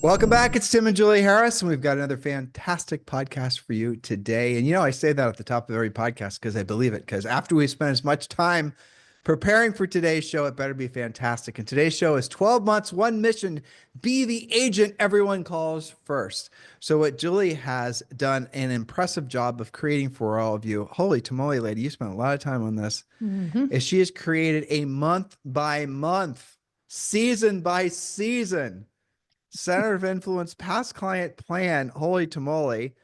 Welcome back. It's Tim and Julie Harris, and we've got another fantastic podcast for you today. And I say that at the top of every podcast because I believe it. Because after we spend as much time preparing for today's show, it better be fantastic. And today's show is 12 months, one mission, be the agent everyone calls first. So what Julie has done an impressive job of creating for all of you, holy tamale lady, you spent a lot of time on this, is she has created a month by month, season by season Center of Influence past client plan, holy tamale.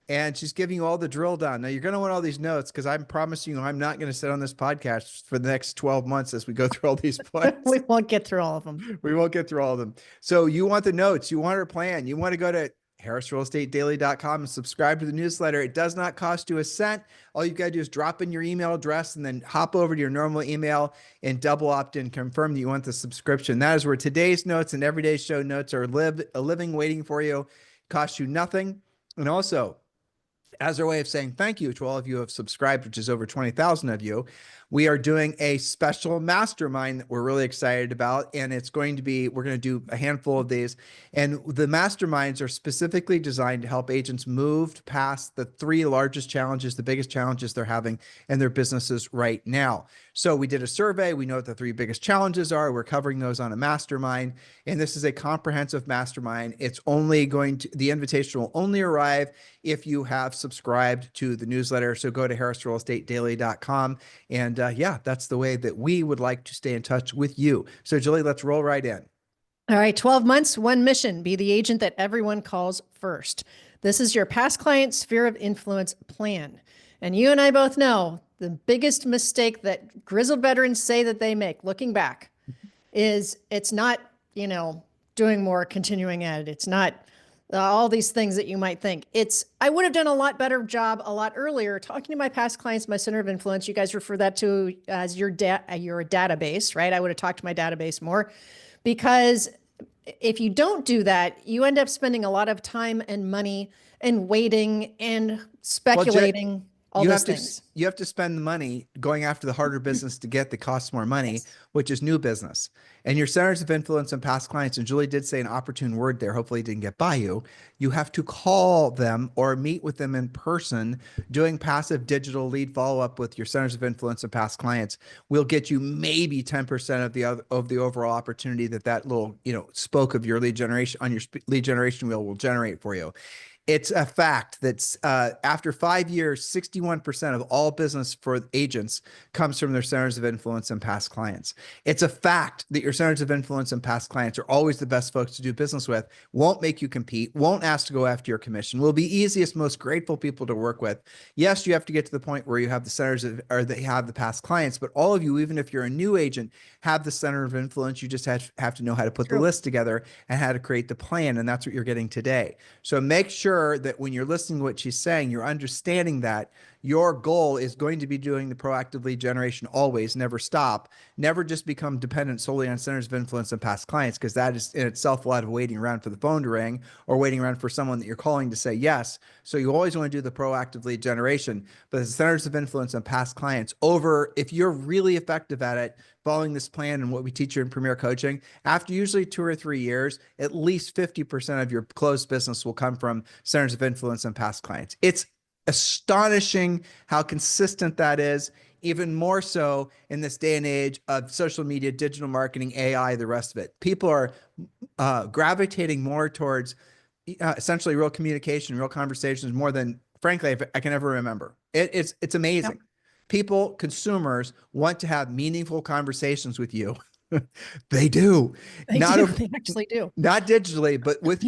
And she's giving you all the drill down. Now, you're going to want all these notes because I'm promising you I'm not going to sit on this podcast for the next 12 months as we go through all these points. We won't get through all of them. We won't get through all of them. So you want the notes. You want her plan. You want to go to harrisrealestatedaily.com and subscribe to the newsletter. It does not cost you a cent. All you've got to do is drop in your email address and then hop over to your normal email and double opt in, confirm that you want the subscription. That is where today's notes and everyday show notes are a living waiting for you. It costs you nothing. And also, as our way of saying thank you to all of you who have subscribed, which is over 20,000 of you, we are doing a special mastermind that we're really excited about. And it's going to be, we're going to do a handful of these. And the masterminds are specifically designed to help agents move past the three largest challenges, the biggest challenges they're having in their businesses right now. So we did a survey. We know what the three biggest challenges are. We're covering those on a mastermind. And this is a comprehensive mastermind. It's only going to, the invitation will only arrive if you have subscribed to the newsletter. So go to harrisrealestatedaily.com. And yeah, that's the way that we would like to stay in touch with you. So Julie, let's roll right in. All right, 12 months, one mission, be the agent that everyone calls first. This is your past client sphere of influence plan. And you and I both know the biggest mistake that grizzled veterans say that they make, looking back, is it's not, doing more continuing ed. It's not all these things that you might think. I would have done a lot better job a lot earlier talking to my past clients, my center of influence. You guys refer that to as your database, right? I would have talked to my database more, because if you don't do that, you end up spending a lot of time and money and waiting and speculating. You have to spend the money going after the harder business to get that costs more money, which is new business. And your centers of influence and past clients, and Julie did say an opportune word there, hopefully it didn't get by you. You have to call them or meet with them in person. Doing passive digital lead follow-up with your centers of influence and past clients will get you maybe 10% of the overall opportunity that little, spoke of your lead generation on your lead generation wheel will generate for you. It's a fact that after 5 years, 61% of all business for agents comes from their centers of influence and past clients. It's a fact that your centers of influence and past clients are always the best folks to do business with, won't make you compete, won't ask to go after your commission, will be easiest, most grateful people to work with. Yes, you have to get to the point where you have the centers or they have the past clients, but all of you, even if you're a new agent, have the center of influence. You just have to know how to put the list together and how to create the plan. And that's what you're getting today. So make sure that when you're listening to what she's saying, you're understanding that your goal is going to be doing the proactive lead generation always, never stop, never just become dependent solely on centers of influence and past clients, because that is in itself a lot of waiting around for the phone to ring or waiting around for someone that you're calling to say yes. So you always want to do the proactive lead generation, but the centers of influence and past clients if you're really effective at it, following this plan and what we teach you in Premier Coaching, after usually 2 or 3 years, at least 50% of your closed business will come from centers of influence and past clients. It's astonishing how consistent that is, even more so in this day and age of social media, digital marketing, AI, the rest of it. People are gravitating more towards essentially real communication, real conversations, more than, frankly, I can ever remember. It's amazing. Yep. People, consumers, want to have meaningful conversations with you. They do. They actually do. Not digitally, but with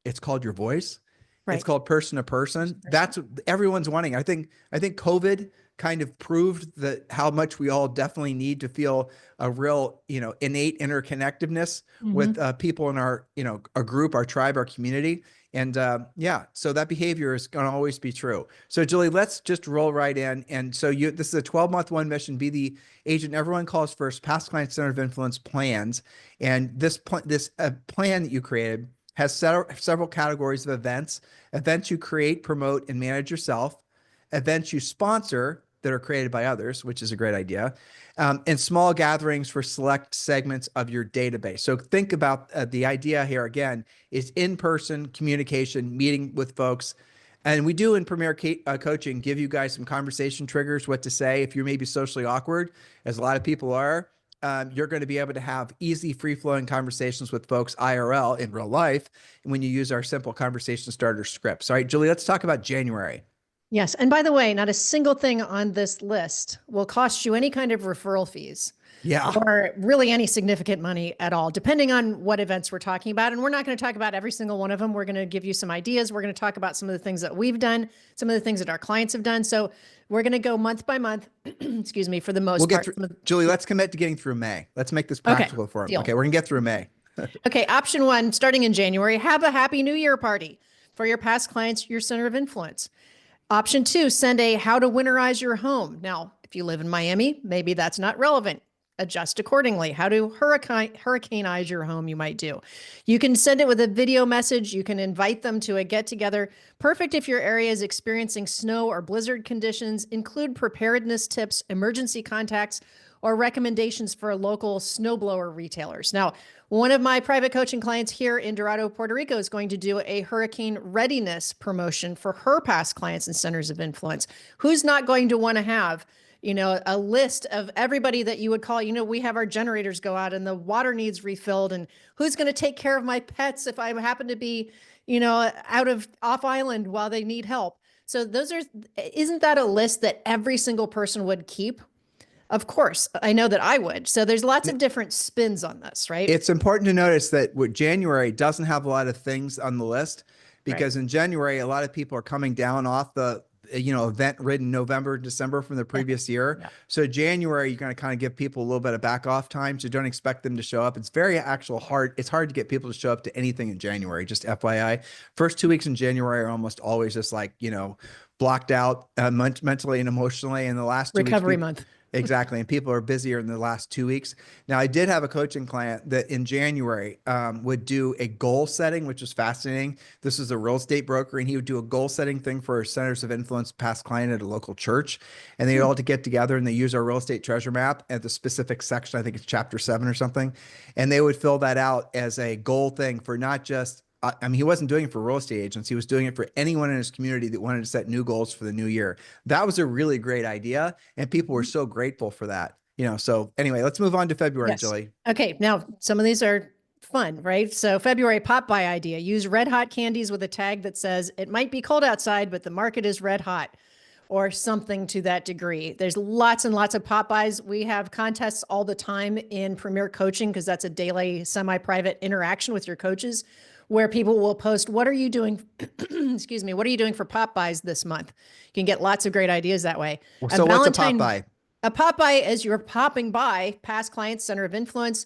it's called your voice. Right. It's called person to person. That's what everyone's wanting. I think COVID kind of proved that how much we all definitely need to feel a real, innate interconnectedness with people in our, our group, our tribe, our community. And yeah, so that behavior is going to always be true. So Julie, let's just roll right in. And so this is a 12-month one mission, be the agent everyone calls first, past client center of influence plans. And this plan that you created has several categories of events you create, promote, and manage yourself, events you sponsor, that are created by others, which is a great idea, and small gatherings for select segments of your database. So think about the idea here again is in-person communication, meeting with folks. And we do in Premier Coaching give you guys some conversation triggers, what to say if you're maybe socially awkward, as a lot of people are. You're going to be able to have easy, free-flowing conversations with folks IRL in real life when you use our simple conversation starter scripts. All right, Julie, let's talk about January. Yes. And by the way, not a single thing on this list will cost you any kind of referral fees. Yeah. Or really any significant money at all, depending on what events we're talking about. And we're not going to talk about every single one of them. We're going to give you some ideas. We're going to talk about some of the things that we've done, some of the things that our clients have done. So we're going to go month by month, excuse me, for the most part. Julie, let's commit to getting through May. Let's make this practical for them. Deal. Okay, we're going to get through May. Okay, option one, starting in January, have a Happy New Year party for your past clients, your center of influence. Option two, send a how to winterize your home. Now, if you live in Miami, maybe that's not relevant. Adjust accordingly. How to hurricanize your home, you might do. You can send it with a video message. You can invite them to a get together. Perfect if your area is experiencing snow or blizzard conditions. Include preparedness tips, emergency contacts, or recommendations for local snowblower retailers. Now, one of my private coaching clients here in Dorado, Puerto Rico is going to do a hurricane readiness promotion for her past clients and centers of influence. Who's not going to want to have a list of everybody that you would call? We have our generators go out and the water needs refilled, and who's going to take care of my pets if I happen to be, off island while they need help. So isn't that a list that every single person would keep? Of course, I know that I would. So there's lots of different spins on this, right? It's important to notice that January doesn't have a lot of things on the list because in January, a lot of people are coming down off the event-ridden November, December from the previous year. Yeah. So January, you're going to kind of give people a little bit of back off time. So don't expect them to show up. It's very hard. It's hard to get people to show up to anything in January, just FYI. First 2 weeks in January are almost always just blocked out mentally and emotionally. And the last 2 weeks, recovery month. Exactly. And people are busier in the last 2 weeks. Now, I did have a coaching client that in January would do a goal setting, which was fascinating. This is a real estate broker, and he would do a goal setting thing for centers of influence past client at a local church. And they all to get together and they use our real estate treasure map at the specific section. I think it's chapter 7 or something. And they would fill that out as a goal thing for not just he wasn't doing it for real estate agents. He was doing it for anyone in his community that wanted to set new goals for the new year. That was a really great idea. And people were so grateful for that. So anyway, let's move on to February, yes. Julie. Okay. Now, some of these are fun, right? So February pop by idea, use red hot candies with a tag that says it might be cold outside, but the market is red hot, or something to that degree. There's lots and lots of pop buys. We have contests all the time in Premier Coaching because that's a daily semi-private interaction with your coaches, where people will post, what are you doing? Excuse me. What are you doing for pop buys this month? You can get lots of great ideas that way. So what's a pop buy? A pop buy is you're popping by past clients, center of influence.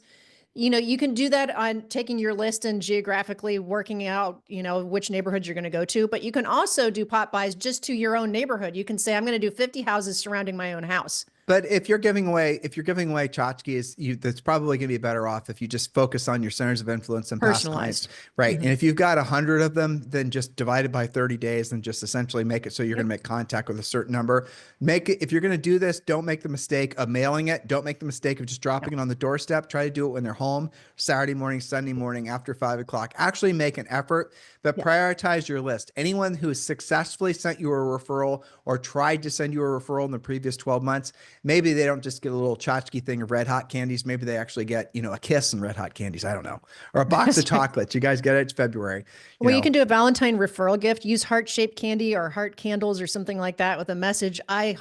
You can do that on taking your list and geographically working out, which neighborhoods you're going to go to, but you can also do pop buys just to your own neighborhood. You can say, I'm going to do 50 houses surrounding my own house. But if you're giving away tchotchkes, that's probably going to be better off if you just focus on your centers of influence and past clients, right? Mm-hmm. And if you've got 100 of them, then just divide it by 30 days and just essentially make it so you're going to make contact with a certain number. If you're going to do this, don't make the mistake of mailing it. Don't make the mistake of just dropping it on the doorstep. Try to do it when they're home, Saturday morning, Sunday morning, after 5 o'clock. Actually make an effort, but prioritize your list. Anyone who has successfully sent you a referral or tried to send you a referral in the previous 12 months, maybe they don't just get a little tchotchke thing of red hot candies. Maybe they actually get, a kiss and red hot candies. I don't know. Or a box of chocolates. You guys get it? It's February. You can do a Valentine referral gift. Use heart-shaped candy or heart candles or something like that with a message. I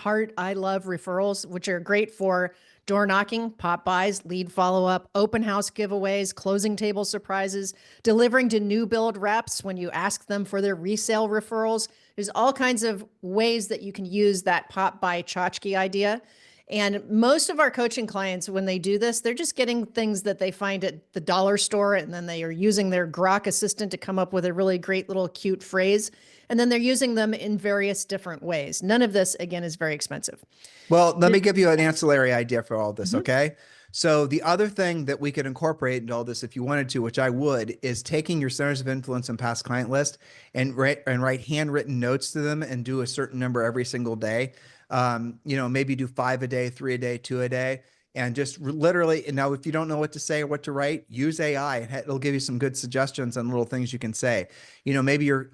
love referrals, which are great for door knocking, pop buys, lead follow-up, open house giveaways, closing table surprises, delivering to new build reps when you ask them for their resale referrals. There's all kinds of ways that you can use that pop by tchotchke idea. And most of our coaching clients, when they do this, they're just getting things that they find at the dollar store, and then they are using their Grok assistant to come up with a really great little cute phrase. And then they're using them in various different ways. None of this, again, is very expensive. Well, let me give you an ancillary idea for all this, okay? So the other thing that we could incorporate into all this, if you wanted to, which I would, is taking your centers of influence and past client list and write handwritten notes to them and do a certain number every single day. Maybe do 5 a day, 3 a day, 2 a day, and just literally. And now, if you don't know what to say or what to write, use AI, and it'll give you some good suggestions on little things you can say. Maybe your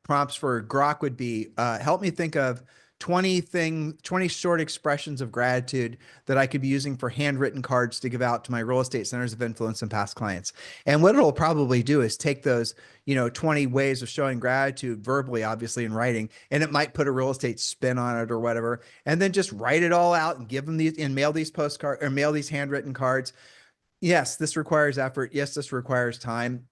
prompts for Grok would be, help me think of 20 short expressions of gratitude that I could be using for handwritten cards to give out to my real estate centers of influence and past clients. And what it'll probably do is take those, 20 ways of showing gratitude verbally, obviously in writing, and it might put a real estate spin on it or whatever, and then just write it all out and give them these and mail these postcards or mail these handwritten cards. Yes, this requires effort. Yes, this requires time.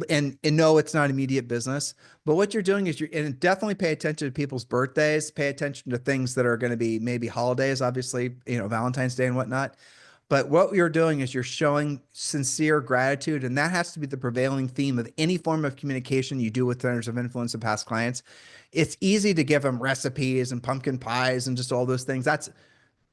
And no, it's not immediate business. But what you're doing is and definitely pay attention to people's birthdays, pay attention to things that are going to be maybe holidays, obviously, Valentine's Day and whatnot. But what you're doing is you're showing sincere gratitude, and that has to be the prevailing theme of any form of communication you do with centers of influence and past clients. It's easy to give them recipes and pumpkin pies and just all those things. That's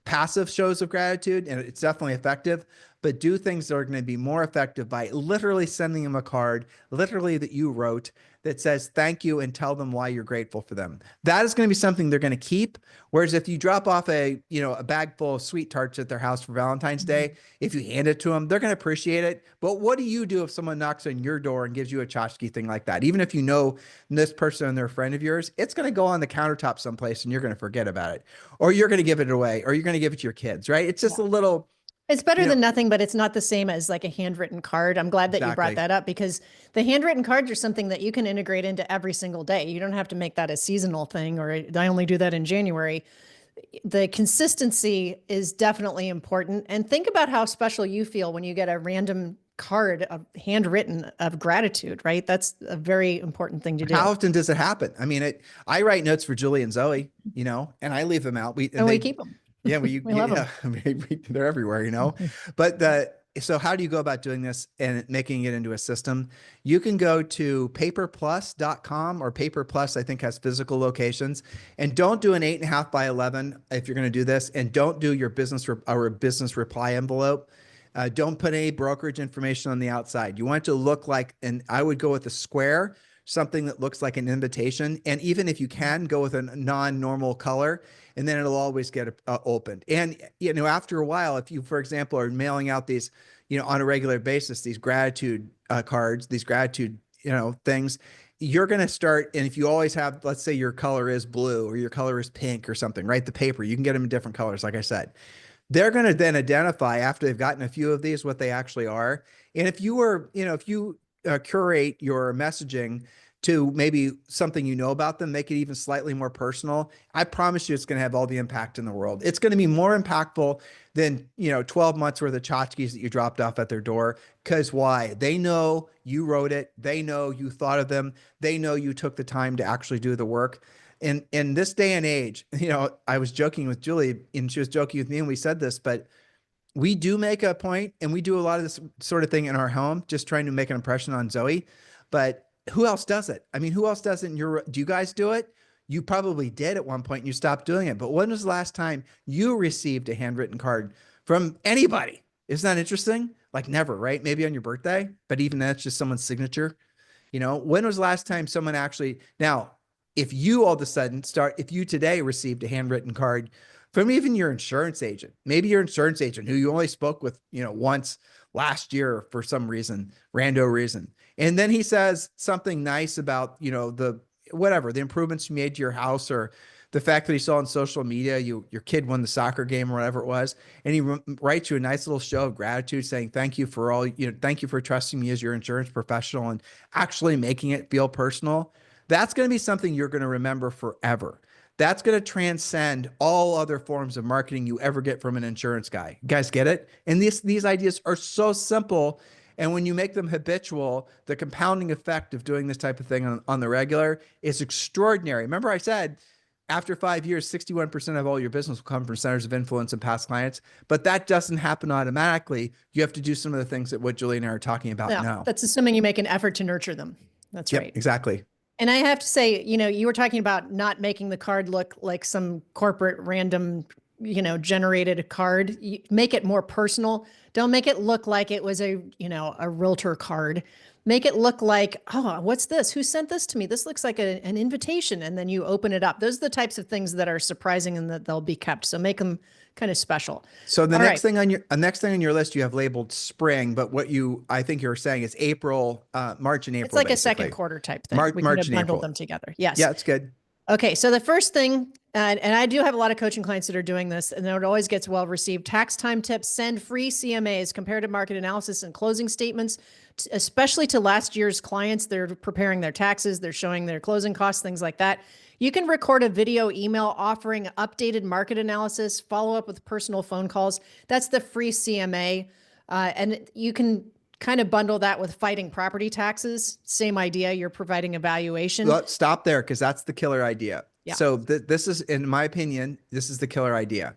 passive shows of gratitude, and it's definitely effective, but do things that are going to be more effective by literally sending them a card, literally that you wrote, that says thank you, and tell them why you're grateful for them. That is going to be something they're going to keep. Whereas if you drop off a bag full of sweet tarts at their house for Valentine's Day, if you hand it to them, they're going to appreciate it. But what do you do if someone knocks on your door and gives you a tchotchke thing like that? Even if you know this person and they're a friend of yours, it's going to go on the countertop someplace and you're going to forget about it, or you're going to give it away, or you're going to give it to your kids, right? It's just a little. It's better than nothing, but it's not the same as like a handwritten card. I'm glad that you brought that up, because the handwritten cards are something that you can integrate into every single day. You don't have to make that a seasonal thing, or I only do that in January. The consistency is definitely important. And think about how special you feel when you get a random card of handwritten of gratitude, right? That's a very important thing to do. How often does it happen? I mean, I write notes for Julie and Zoe, and I leave them out. We keep them. Yeah, we love them. I mean, they're everywhere, But so how do you go about doing this and making it into a system? You can go to paperplus.com, or Paper Plus, I think, has physical locations. And don't do an 8.5 by 11 if you're going to do this. And don't do your business business reply envelope. Don't put any brokerage information on the outside. You want it to look like, and I would go with a square, something that looks like an invitation. And even if you can, go with a non-normal color, and then it'll always get opened. And, after a while, if you, for example, are mailing out these, on a regular basis, these gratitude cards, these gratitude, things, you're going to start. And if you always have, let's say your color is blue or your color is pink or something, right? The paper, you can get them in different colors, like I said. They're going to then identify, after they've gotten a few of these, what they actually are. And if you were, if you curate your messaging to maybe something about them, make it even slightly more personal, I promise you it's going to have all the impact in the world. It's going to be more impactful than 12 months worth of tchotchkes that you dropped off at their door. Because why? They know you wrote it. They know you thought of them. They know you took the time to actually do the work. And in this day and age, I was joking with Julie, and she was joking with me, and we said this, but we do make a point, and we do a lot of this sort of thing in our home, just trying to make an impression on Zoe. But who else does it? I mean, who else does it? Do you guys do it? You probably did at one point and you stopped doing it. But when was the last time you received a handwritten card from anybody? Isn't that interesting? Like never, right? Maybe on your birthday, but even that's just someone's signature. When was the last time someone actually, now, if you all of a sudden if you today received a handwritten card from even your insurance agent, maybe your insurance agent who you only spoke with, once last year for some reason, rando reason. And then he says something nice about, the improvements you made to your house, or the fact that he saw on social media, your kid won the soccer game or whatever it was. And he writes you a nice little show of gratitude saying, thank you for thank you for trusting me as your insurance professional and actually making it feel personal. That's going to be something you're going to remember forever. That's going to transcend all other forms of marketing you ever get from an insurance guy. You guys get it? And these ideas are so simple. And when you make them habitual, the compounding effect of doing this type of thing on the regular is extraordinary. Remember I said, after 5 years, 61% of all your business will come from centers of influence and past clients, but that doesn't happen automatically. You have to do some of the things that what Julie and I are talking about now. That's assuming you make an effort to nurture them. That's right. Exactly. And I have to say, you were talking about not making the card look like some corporate random generated a card. Make it more personal. Don't make it look like it was a realtor card. Make it look like, oh, what's this? Who sent this to me? This looks like an invitation. And then you open it up. Those are the types of things that are surprising and that they'll be kept. So make them kind of special. So the All next right. thing on your list you have labeled spring, but I think you're saying is April, March and It's April, like a basically. second quarter type thing. We could March have and bundled April. them together. Yes. Yeah, it's good. Okay, so the first thing, and I do have a lot of coaching clients that are doing this, and it always gets well received. Tax time tips: send free CMAs, comparative market analysis, and closing statements, especially to last year's clients. They're preparing their taxes, they're showing their closing costs, things like that. You can record a video email offering updated market analysis, follow up with personal phone calls. That's the free CMA. And you can kind of bundle that with fighting property taxes. Same idea. You're providing evaluation. Well, stop there because that's the killer idea. Yeah. So this is, in my opinion, this is the killer idea.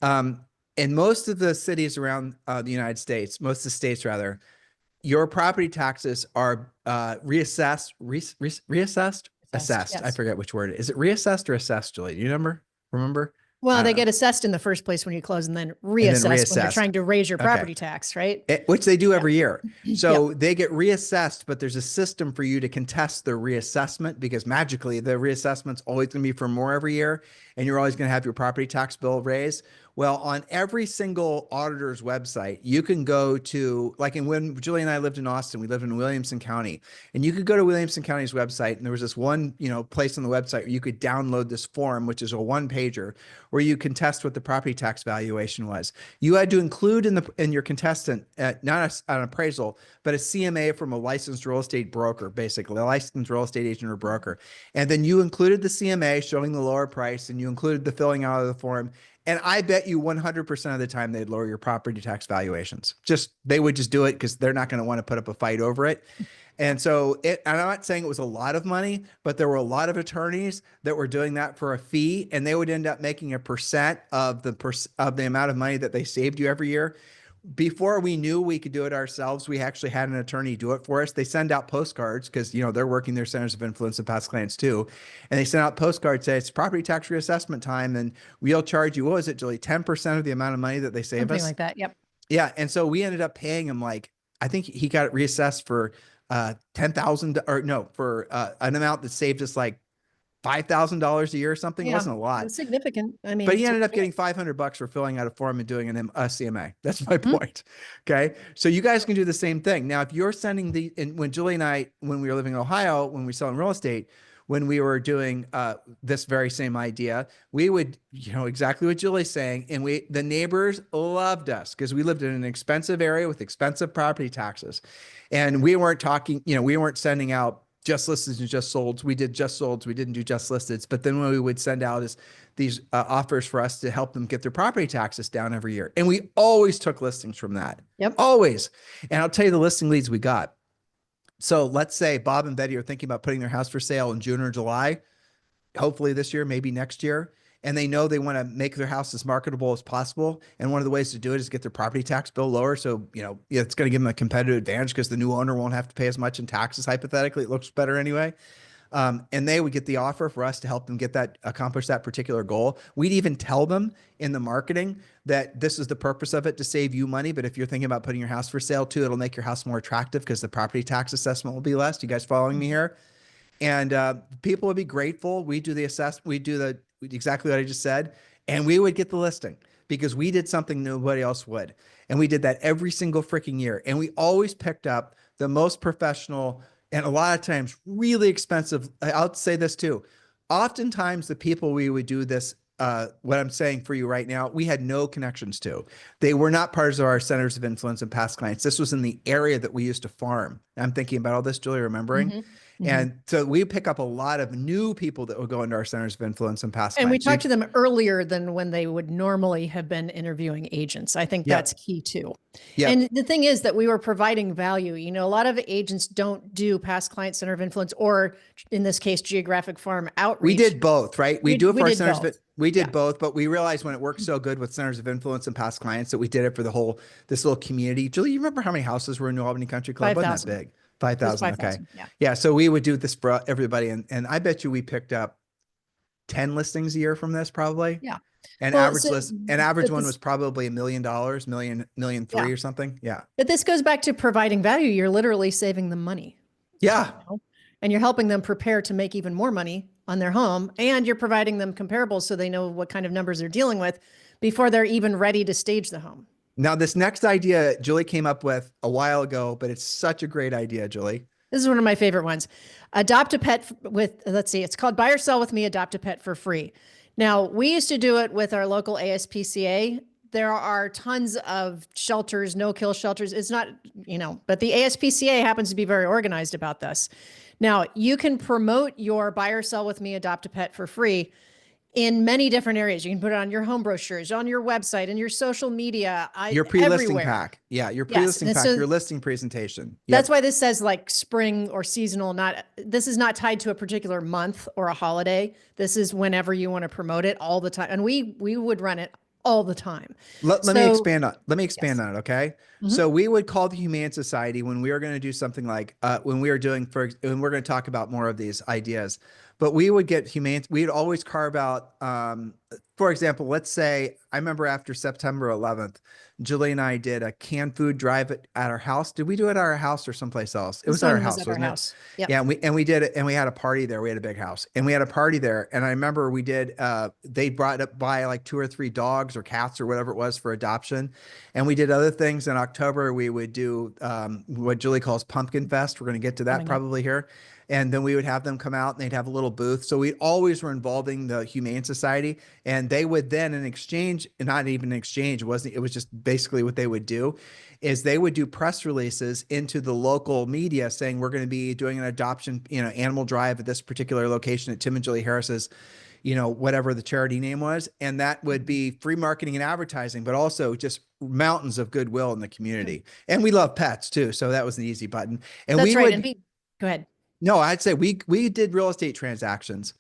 In most of the cities around the United States, most of the states rather, your property taxes are reassessed, assessed. Yes. I forget which word. Is it reassessed or assessed, Julie? Do you remember? Well, they get assessed in the first place when you close and then And then reassessed when you're reassessed. trying to raise your Okay. property tax, right? Which they do every year. So they get reassessed, but there's a system for you to contest the reassessment because magically the reassessment's always going to be for more every year and you're always going to have your property tax bill raised. Well, on every single auditor's website, you can go to, like when Julie and I lived in Austin, we lived in Williamson County, and you could go to Williamson County's website, and there was this one, place on the website where you could download this form, which is a one-pager, where you can test what the property tax valuation was. You had to include in your contestant, not an appraisal, but a CMA from a licensed real estate broker, basically a licensed real estate agent or broker. And then you included the CMA showing the lower price, and you included the filling out of the form. And I bet you 100% of the time they'd lower your property tax valuations. They would just do it because they're not going to want to put up a fight over it. And so I'm not saying it was a lot of money, but there were a lot of attorneys that were doing that for a fee, and they would end up making a percent of the amount of money that they saved you every year. Before we knew we could do it ourselves, we actually had an attorney do it for us. They send out postcards because, they're working their centers of influence and past clients too. And they send out postcards, say it's property tax reassessment time. And we'll charge you, what was it, Julie? 10% of the amount of money that they save us. Something like that. Yep. Yeah. And so we ended up paying him I think he got it reassessed for $10,000 or no, for an amount that saved us $5,000 a year or something. It wasn't a lot. It's significant. I mean, But he ended up getting $500 for filling out a form and doing a CMA. That's my point. Okay. So you guys can do the same thing. Now, if you're sending when Julie and I, when we were living in Ohio, when we were selling real estate, when we were doing this very same idea, we would, exactly what Julie's saying. And the neighbors loved us because we lived in an expensive area with expensive property taxes. And we weren't talking, we weren't sending out just listed and just solds. We did just solds. We didn't do just listed. But then what we would send out is these offers for us to help them get their property taxes down every year. And we always took listings from that. Yep. Always. And I'll tell you the listing leads we got. So let's say Bob and Betty are thinking about putting their house for sale in June or July, hopefully this year, maybe next year. And they know they want to make their house as marketable as possible. And one of the ways to do it is get their property tax bill lower. So, it's going to give them a competitive advantage because the new owner won't have to pay as much in taxes. Hypothetically, it looks better anyway. And they would get the offer for us to help them accomplish that particular goal. We'd even tell them in the marketing that this is the purpose of it, to save you money. But if you're thinking about putting your house for sale too, it'll make your house more attractive because the property tax assessment will be less. You guys following me here? And people would be grateful. We do exactly what I just said. And we would get the listing because we did something nobody else would. And we did that every single freaking year. And we always picked up the most professional and a lot of times really expensive. I'll say this too. Oftentimes the people we would do this, what I'm saying for you right now, we had no connections to. They were not part of our centers of influence and past clients. This was in the area that we used to farm. I'm thinking about all this, Julie, remembering. And so we pick up a lot of new people that will go into our centers of influence and past And we clients. talk to them earlier than when they would normally have been interviewing agents. I think that's key too. And the thing is that we were providing value. A lot of agents don't do past client center of influence, or in this case, geographic farm outreach. We did both, right? We do it for our centers, both. we did both, but we realized when it worked so good with centers of influence and past clients that we did it for this little community. Julie, you remember how many houses were in New Albany Country Club? 5,000. Wasn't that big? 5,000. Okay. Yeah. Yeah. So we would do this for everybody. And I bet you we picked up 10 listings a year from this probably. Yeah. And Well, so, an average but one this, was probably $1 million, million yeah, three or something. Yeah. but this goes back to providing value. You're literally saving them money, Yeah. know? And you're helping them prepare to make even more money on their home. And you're providing them comparables so they know what kind of numbers they're dealing with before they're even ready to stage the home. Now, this next idea Julie came up with a while ago, but it's such a great idea, Julie. This is one of my favorite ones. Adopt a pet with, let's see, it's called Buy or Sell with Me, Adopt a Pet for Free. Now, we used to do it with our local ASPCA. There are tons of shelters, no kill shelters. It's not, but the ASPCA happens to be very organized about this. Now, you can promote your Buy or Sell with Me, Adopt a Pet for Free in many different areas. You can put it on your home brochures, on your website, and your social media, Your pre-listing everywhere. pack. Yeah, your Yes. pre-listing And pack, so your listing presentation. that's Yep. why this says like spring or seasonal, not, this is not tied to a particular month or a holiday. This is whenever you want to promote it all the time. And we would run it all the time. Let me So expand on yes. on it, okay? Mhm. So we would call the Humane Society when we were going to do something like when we were doing and we're going to talk about more of these ideas, but we would get humane. We'd always carve out, for example, let's say I remember after September 11th, Julie and I did a canned food drive at our house. Did we do it at our house or someplace else? It was This at our one was house, at our wasn't it? house. Yep. Yeah, and we did it, and we had a party there. We had a big house, and we had a party there. And I remember we did. They brought up by like 2 or 3 dogs or cats or whatever it was for adoption, and we did other things. In October, we would do what Julie calls Pumpkin Fest. We're going to get to that Coming up. probably here, and then we would have them come out and they'd have a little booth. So we always were involving the Humane Society, and they would then in exchange, not even in exchange, it was just basically what they would do is they would do press releases into the local media saying we're going to be doing an adoption, animal drive at this particular location at Tim and Julie Harris's, whatever the charity name was. And that would be free marketing and advertising, but also just mountains of goodwill in the community. And we love pets too. So that was an easy button. And That's we right. And would, go ahead. no, I'd say we did real estate transactions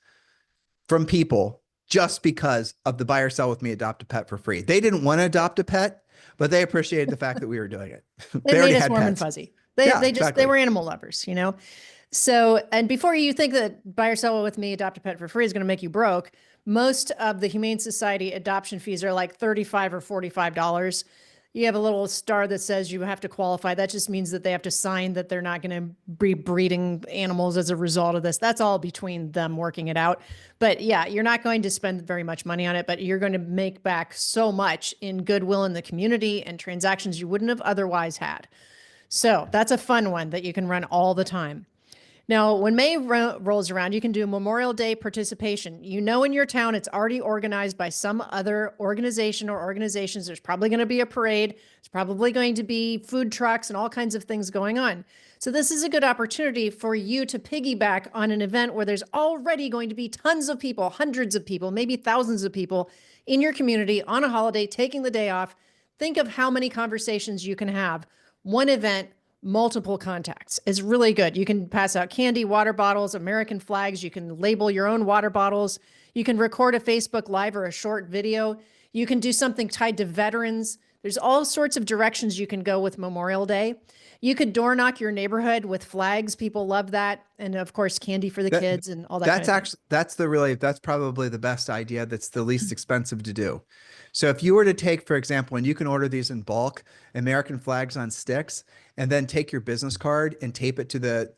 from people just because of the buy or sell with me, adopt a pet for free. They didn't want to adopt a pet, but they appreciated the fact that we were doing it. It They already made us had warm and pets. fuzzy. Yeah, They exactly. were animal lovers. So, and before you think that Buy or Sell with Me, Adopt a Pet for Free is going to make you broke, most of the Humane Society adoption fees are like $35 or $45. You have a little star that says you have to qualify. That just means that they have to sign that they're not going to be breeding animals as a result of this. That's all between them working it out. But yeah, you're not going to spend very much money on it, but you're going to make back so much in goodwill in the community and transactions you wouldn't have otherwise had. So that's a fun one that you can run all the time. Now, when May rolls around, you can do Memorial Day participation. In your town, it's already organized by some other organization or organizations. There's probably going to be a parade. It's probably going to be food trucks and all kinds of things going on. So this is a good opportunity for you to piggyback on an event where there's already going to be tons of people, hundreds of people, maybe thousands of people in your community on a holiday, taking the day off. Think of how many conversations you can have. One event, multiple contacts is really good. You can pass out candy, water bottles, American flags. You can label your own water bottles. You can record a Facebook Live or a short video. You can do something tied to veterans. There's all sorts of directions you can go with Memorial Day. You could door knock your neighborhood with flags. People love that. And of course, candy for the kids and all that. That's actually, that's probably the best idea. That's the least expensive to do. So if you were to take, for example, and you can order these in bulk, American flags on sticks, and then take your business card and tape it to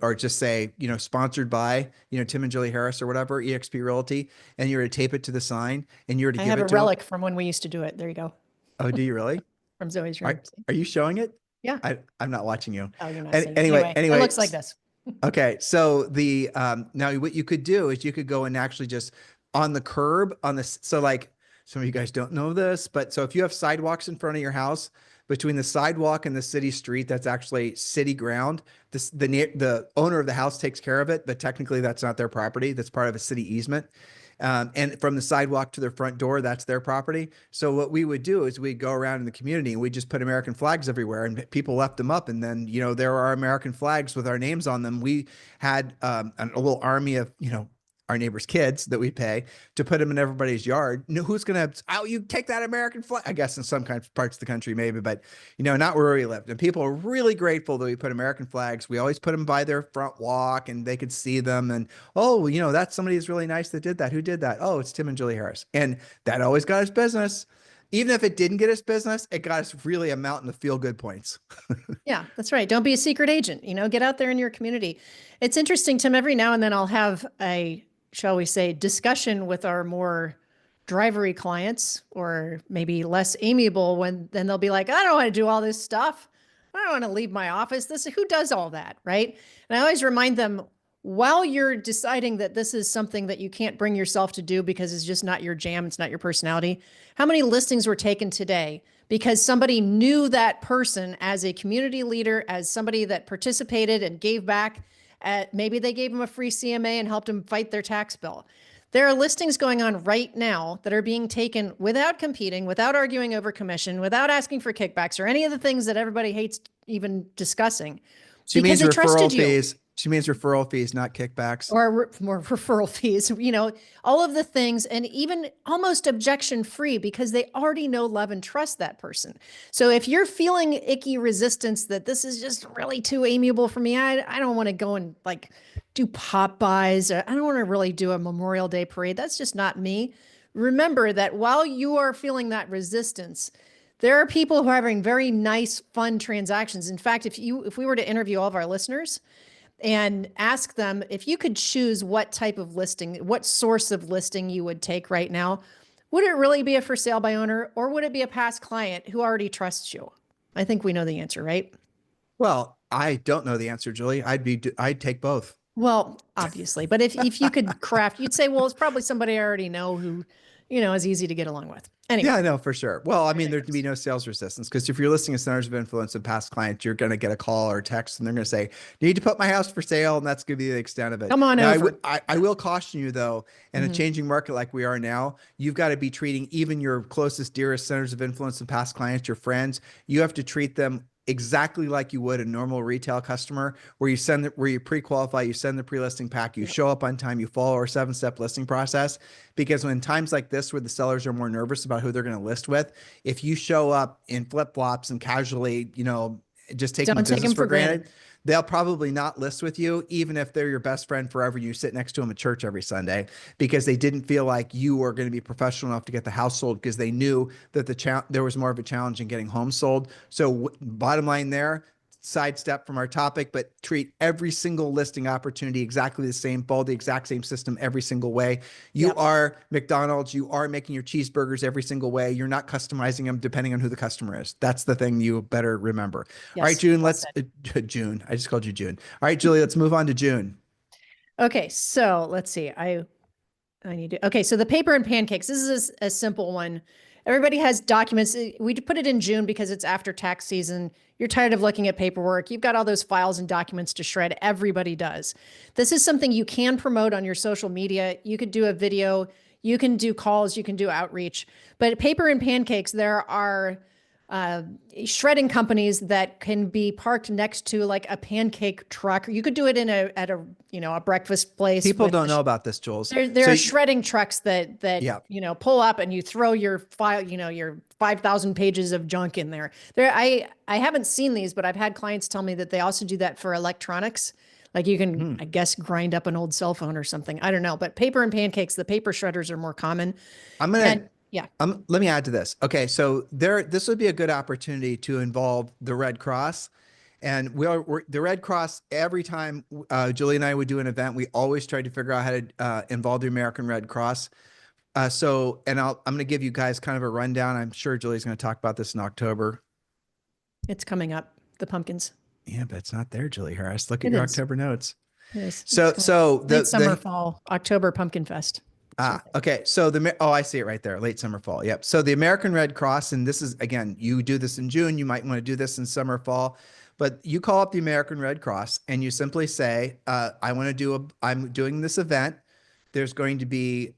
or just say, sponsored by, Tim and Julie Harris or whatever, eXp Realty, and you were to tape it to the sign and you were to I give have it a to them. relic from when we used to do it. There you go. Oh, do you really? From Zoe's room. Are you showing it? Yeah. I'm not watching you. Oh, you're not seeing it. Anyway, It looks like this. Okay. So now what you could do is you could go and actually just on the curb so like some of you guys don't know this, but so if you have sidewalks in front of your house, between the sidewalk and the city street, that's actually city ground. The owner of the house takes care of it, but technically that's not their property. That's part of a city easement. And from the sidewalk to their front door, that's their property. So what we would do is we'd go around in the community and we just put American flags everywhere, and people left them up. And then, there are American flags with our names on them. We had a little army of, our neighbors' kids that we pay to put them in everybody's yard. Who's going to, oh, you take that American flag? I guess in some kind of parts of the country, maybe, but not where we lived. And people are really grateful that we put American flags. We always put them by their front walk and they could see them. And, oh, that's somebody who's really nice that did that. Who did that? Oh, it's Tim and Julie Harris. And that always got us business. Even if it didn't get us business, it got us really a mountain of feel good points. Yeah, that's right. Don't be a secret agent, get out there in your community. It's interesting, Tim, every now and then I'll have a, shall we say, discussion with our more drivery clients or maybe less amiable when then they'll be like, I don't want to do all this stuff. I don't want to leave my office. Who does all that, right? And I always remind them, while you're deciding that this is something that you can't bring yourself to do because it's just not your jam, it's not your personality, how many listings were taken today because somebody knew that person as a community leader, as somebody that participated and gave back? Maybe they gave them a free CMA and helped them fight their tax bill. There are listings going on right now that are being taken without competing, without arguing over commission, without asking for kickbacks or any of the things that everybody hates even discussing. She means referral fees. She means referral fees, not kickbacks. Or more referral fees, all of the things, and even almost objection free because they already know, love, and trust that person. So if you're feeling icky resistance that this is just really too amiable for me, I don't want to go and do pop buys. I don't want to really do a Memorial Day parade. That's just not me. Remember that while you are feeling that resistance, there are people who are having very nice, fun transactions. In fact, if we were to interview all of our listeners and ask them if you could choose what type of listing, what source of listing you would take right now, would it really be a for sale by owner or would it be a past client who already trusts you? I think we know the answer, right? Well, I don't know the answer, Julie. I'd take both. Well, obviously, but if you could craft, you'd say, well, it's probably somebody I already know who, is easy to get along with. Anyway. Yeah, I know for sure. Well, I mean, there'd be no sales resistance because if you're listing a centers of influence and past clients, you're going to get a call or a text and they're going to say, need to put my house for sale. And that's going to be the extent of it. Come on now, over. I will caution you though, in a changing market like we are now, you've got to be treating even your closest, dearest centers of influence and past clients, your friends, you have to treat them exactly like you would a normal retail customer, where you pre-qualify, you send the pre-listing pack, you show up on time, you follow our 7-step listing process. Because when times like this, where the sellers are more nervous about who they're going to list with, if you show up in flip-flops and casually, just taking business for granted, they'll probably not list with you, even if they're your best friend forever. You sit next to them at church every Sunday because they didn't feel like you were going to be professional enough to get the house sold because they knew that there was more of a challenge in getting homes sold. So bottom line there, sidestep from our topic, but treat every single listing opportunity exactly the same, follow the exact same system every single way. You are McDonald's, you are making your cheeseburgers every single way. You're not customizing them depending on who the customer is. That's the thing you better remember. All right, June, June. I just called you June. All right, Julie, let's move on to June. Okay, so let's see. Okay, so the paper and pancakes. This is a simple one. Everybody has documents. We put it in June because it's after tax season. You're tired of looking at paperwork. You've got all those files and documents to shred. Everybody does. This is something you can promote on your social media. You could do a video. You can do calls. You can do outreach. But paper and pancakes, there are shredding companies that can be parked next to like a pancake truck. You could do it at a breakfast place. People don't know about this, Jules. There are shredding trucks that pull up and you throw your file, your 5,000 pages of junk in there. I haven't seen these, but I've had clients tell me that they also do that for electronics. Like you can, I guess, grind up an old cell phone or something. I don't know, but paper and pancakes, the paper shredders are more common. Let me add to this. Okay, so this would be a good opportunity to involve the Red Cross, and we're the Red Cross. Every time Julie and I would do an event, we always tried to figure out how to involve the American Red Cross. I'm going to give you guys kind of a rundown. I'm sure Julie's going to talk about this in October. It's coming up. The pumpkins. Yeah, but it's not there, Julie Harris. Look at your October notes. It is. So the summer, fall, October Pumpkin Fest. Okay. So I see it right there. Late summer, fall. Yep. So the American Red Cross, and this is, again, you do this in June, you might want to do this in summer, fall, but you call up the American Red Cross and you simply say, I'm doing this event. There's going to be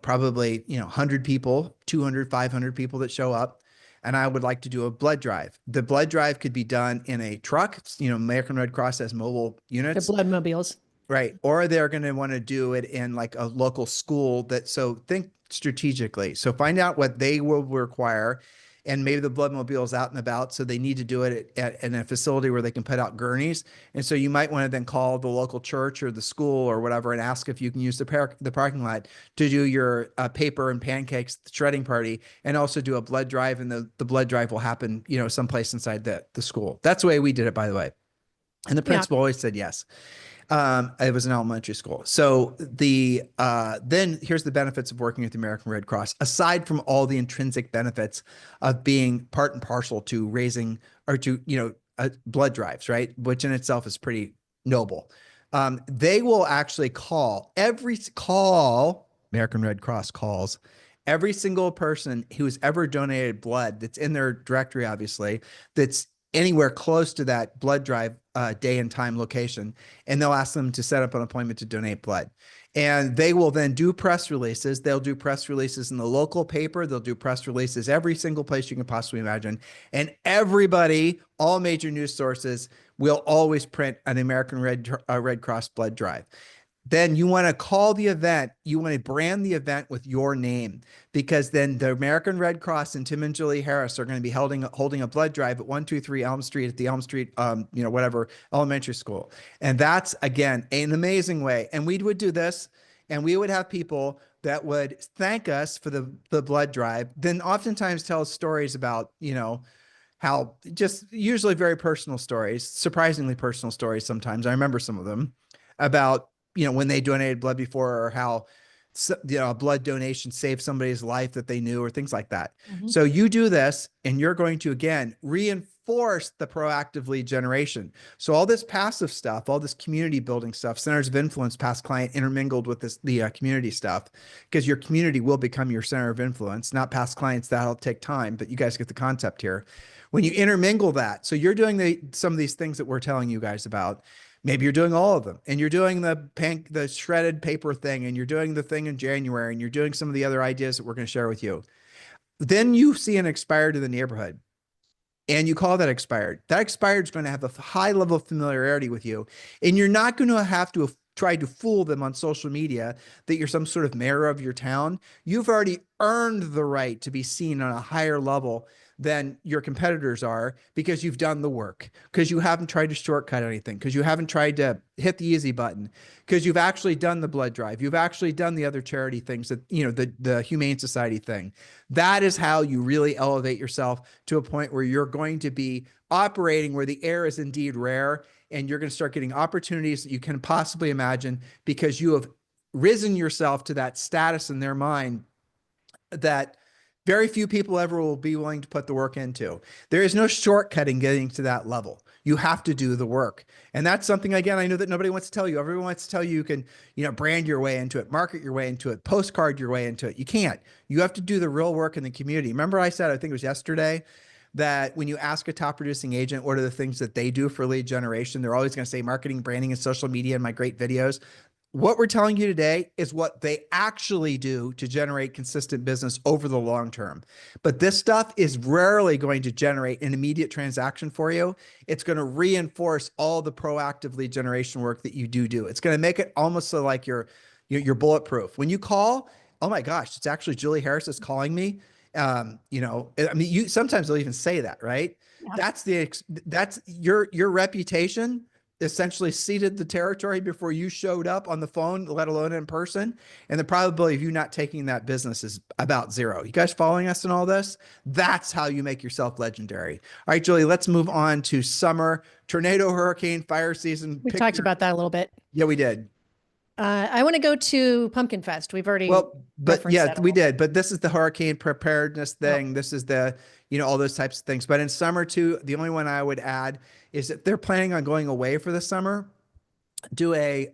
probably 100 people, 200, 500 people that show up. And I would like to do a blood drive. The blood drive could be done in a truck. American Red Cross has mobile units. The blood mobiles. Right. Or they're going to want to do it in like a local school so think strategically. So find out what they will require. And maybe the blood mobile is out and about. So they need to do it in a facility where they can put out gurneys. And so you might want to then call the local church or the school or whatever and ask if you can use the parking lot to do your paper and pancakes shredding party and also do a blood drive. And the blood drive will happen, someplace inside the school. That's the way we did it, by the way. And the Yeah. principal always said yes. It was an elementary school. So then here's the benefits of working with the American Red Cross. Aside from all the intrinsic benefits of being part and parcel to raising or to, blood drives, right? Which in itself is pretty noble. They will actually American Red Cross calls every single person who's ever donated blood that's in their directory, obviously, that's anywhere close to that blood drive day and time location, and they'll ask them to set up an appointment to donate blood. And they will then do press releases. They'll do press releases in the local paper. They'll do press releases every single place you can possibly imagine. And everybody, all major news sources, will always print an American Red Cross blood drive. Then you want to call the event, you want to brand the event with your name, because then the American Red Cross and Tim and Julie Harris are going to be holding a blood drive at 123 Elm Street at the Elm Street, whatever elementary school. And that's, again, an amazing way. And we would do this, and we would have people that would thank us for the blood drive, then oftentimes tell stories about, how just usually very personal stories, surprisingly personal stories sometimes. I remember some of them about, when they donated blood before, or how, a blood donation saved somebody's life that they knew, or things like that. Mm-hmm. So you do this, and you're going to, again, reinforce the proactive lead generation. So all this passive stuff, all this community building stuff, centers of influence, past client intermingled with the community stuff, because your community will become your center of influence, not past clients. That'll take time, but you guys get the concept here. When you intermingle that, so you're doing some of these things that we're telling you guys about. Maybe you're doing all of them, and you're doing the shredded paper thing, and you're doing the thing in January, and you're doing some of the other ideas that we're going to share with you. Then you see an expired in the neighborhood, and you call that expired. That expired is going to have a high level of familiarity with you, and you're not going to have to try to fool them on social media that you're some sort of mayor of your town. You've already earned the right to be seen on a higher level than your competitors are, because you've done the work, because you haven't tried to shortcut anything, because you haven't tried to hit the easy button, because you've actually done the blood drive. You've actually done the other charity things that, the Humane Society thing. That is how you really elevate yourself to a point where you're going to be operating where the air is indeed rare, and you're going to start getting opportunities that you can possibly imagine, because you have risen yourself to that status in their mind that very few people ever will be willing to put the work into. There is no shortcutting getting to that level. You have to do the work. And that's something, again, I know that nobody wants to tell you. Everyone wants to tell you can, brand your way into it, market your way into it, postcard your way into it. You can't. You have to do the real work in the community. Remember I said, I think it was yesterday, that when you ask a top producing agent, what are the things that they do for lead generation? They're always going to say marketing, branding, and social media and my great videos. What we're telling you today is what they actually do to generate consistent business over the long term. But this stuff is rarely going to generate an immediate transaction for you. It's going to reinforce all the proactive lead generation work that you do. It's going to make it almost so like you're bulletproof. When you call, oh my gosh, it's actually Julie Harris is calling me. You sometimes they'll even say that, right? Yeah. That's your reputation essentially ceded the territory before you showed up on the phone, let alone in person. And the probability of you not taking that business is about zero. You guys following us in all this? That's how you make yourself legendary. All right, Julie, let's move on to summer, tornado, hurricane, fire season. We talked about that a little bit. Yeah, we did. I want to go to Pumpkin Fest. We've already but yeah, we did. But this is the hurricane preparedness thing. Oh. This is the, all those types of things. But in summer too, the only one I would add is that they're planning on going away for the summer. Do a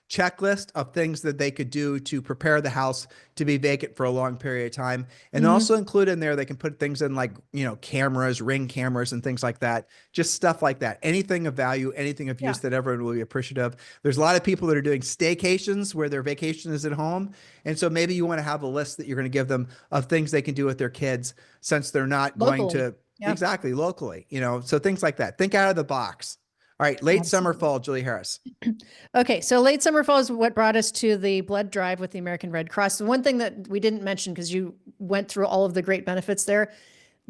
checklist of things that they could do to prepare the house to be vacant for a long period of time. And also include in there, they can put things in like, cameras, Ring cameras and things like that. Just stuff like that. Anything of value, anything of use that everyone will be appreciative. There's a lot of people that are doing staycations where their vacation is at home. And so maybe you want to have a list that you're going to give them of things they can do with their kids, since they're not going to exactly locally, so things like that. Think out of the box. All right, late summer, Absolutely. fall, Julie Harris. Okay, so late summer fall is what brought us to the blood drive with the American Red Cross. The one thing that we didn't mention because you went through all of the great benefits there,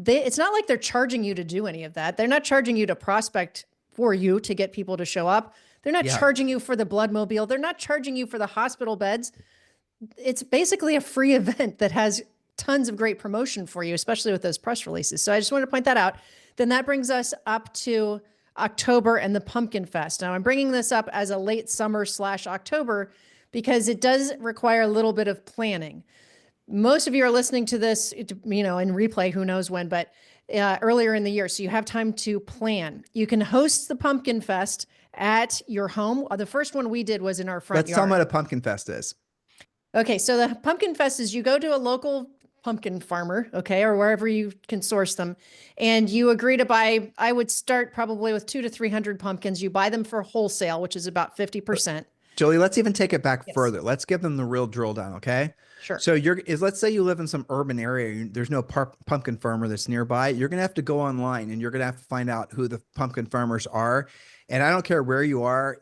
it's not like they're charging you to do any of that. They're not charging you to prospect for you to get people to show up. They're not Yeah. charging you for the blood mobile. They're not charging you for the hospital beds. It's basically a free event that has tons of great promotion for you, especially with those press releases. So I just wanted to point that out. Then that brings us up to October and the Pumpkin Fest. Now I'm bringing this up as a late summer / October because it does require a little bit of planning. Most of you are listening to this, in replay, who knows when, but earlier in the year. So you have time to plan. You can host the Pumpkin Fest at your home. The first one we did was in our front Let's tell them yard. what a pumpkin fest is. Okay, so the Pumpkin Fest is you go to a local pumpkin farmer, okay, or wherever you can source them, and you agree to buy. I would start probably with 200 to 300 pumpkins. You buy them for wholesale, which is about 50%. Julie, let's even take it back Yes, further. Let's give them the real drill down, okay? sure. So let's say you live in some urban area, there's no pumpkin farmer that's nearby. You're gonna have to go online and you're gonna have to find out who the pumpkin farmers are. And I don't care where you are,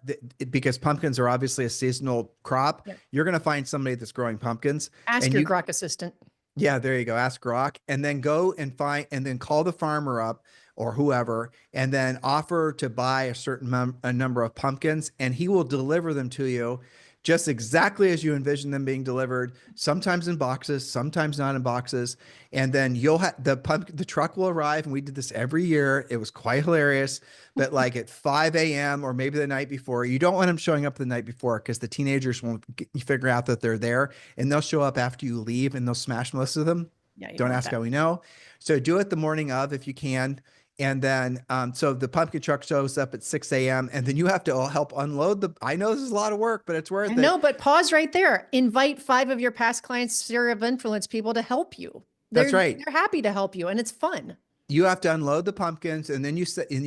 because pumpkins are obviously a seasonal crop. Yep. You're gonna find somebody that's growing pumpkins, Ask and your you Grok assistant. yeah, there you go. Ask Grok, and then go and find, and then call the farmer up or whoever, and then offer to buy a certain a number of pumpkins, and he will deliver them to you just exactly as you envision them being delivered, sometimes in boxes, sometimes not in boxes. And then you'll have the truck will arrive. And we did this every year. It was quite hilarious. But like at 5 a.m. or maybe the night before, you don't want them showing up the night before because the teenagers won't figure out that they're there, and they'll show up after you leave and they'll smash most of them. Yeah, you Don't don't want ask that. how we know. So do it the morning of if you can. And then, so the pumpkin truck shows up at 6 a.m. and then you have to help unload I know this is a lot of work, but it's I worth it. know, but pause right there. Invite 5 of your past clients, sphere of influence people to help you. That's They're right. they're happy to help you, and it's fun. You have to unload the pumpkins, and then you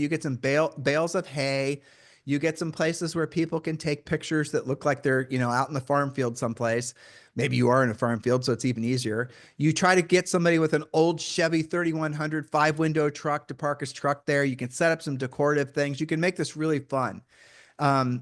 get some bales of hay. You get some places where people can take pictures that look like they're, out in the farm field someplace. Maybe you are in a farm field, so it's even easier. You try to get somebody with an old Chevy 3100 5-window truck to park his truck there. You can set up some decorative things. You can make this really fun.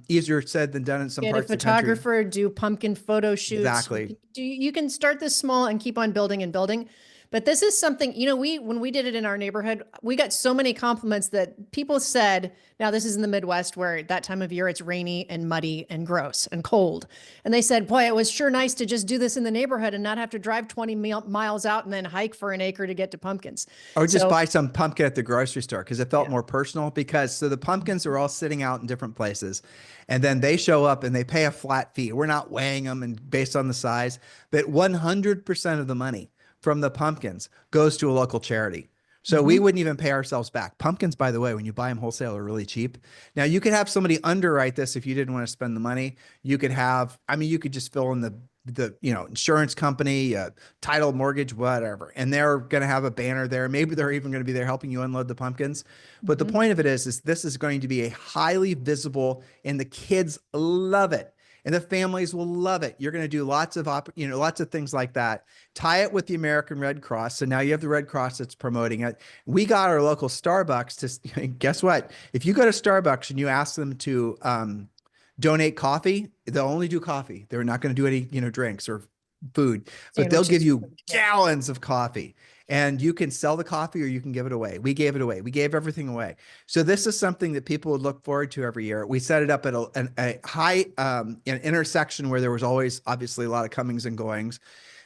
Easier said than done in some Get a parts of the country. photographer, do pumpkin photo shoots. Exactly. You can start this small and keep on building and building. But this is something, when we did it in our neighborhood, we got so many compliments that people said, now this is in the Midwest where that time of year it's rainy and muddy and gross and cold. And they said, boy, it was sure nice to just do this in the neighborhood and not have to drive 20 miles out and then hike for an acre to get to pumpkins. Or just So, buy some pumpkin at the grocery store because it felt yeah. more personal. So the pumpkins are all sitting out in different places, and then they show up and they pay a flat fee. We're not weighing them and based on the size, but 100% of the money from the pumpkins goes to a local charity. So we Mhm. wouldn't even pay ourselves back. Pumpkins, by the way, when you buy them wholesale, are really cheap. Now you could have somebody underwrite this if you didn't want to spend the money. You could have, you could just fill in the insurance company, title, mortgage, whatever, and they're going to have a banner there. Maybe they're even going to be there helping you unload the pumpkins. But the Mhm. point of it is this is going to be a highly visible, and the kids love it. And the families will love it. You're going to do lots of things like that. Tie it with the American Red Cross. So now you have the Red Cross that's promoting it. We got our local Starbucks to guess what? If you go to Starbucks and you ask them to donate coffee, they'll only do coffee. They're not going to do any, drinks or food, but they'll give Sandwiches. you Yeah. gallons of coffee. And you can sell the coffee or you can give it away. We gave it away. We gave everything away. So this is something that people would look forward to every year. We set it up at a high an intersection where there was always obviously a lot of comings and goings.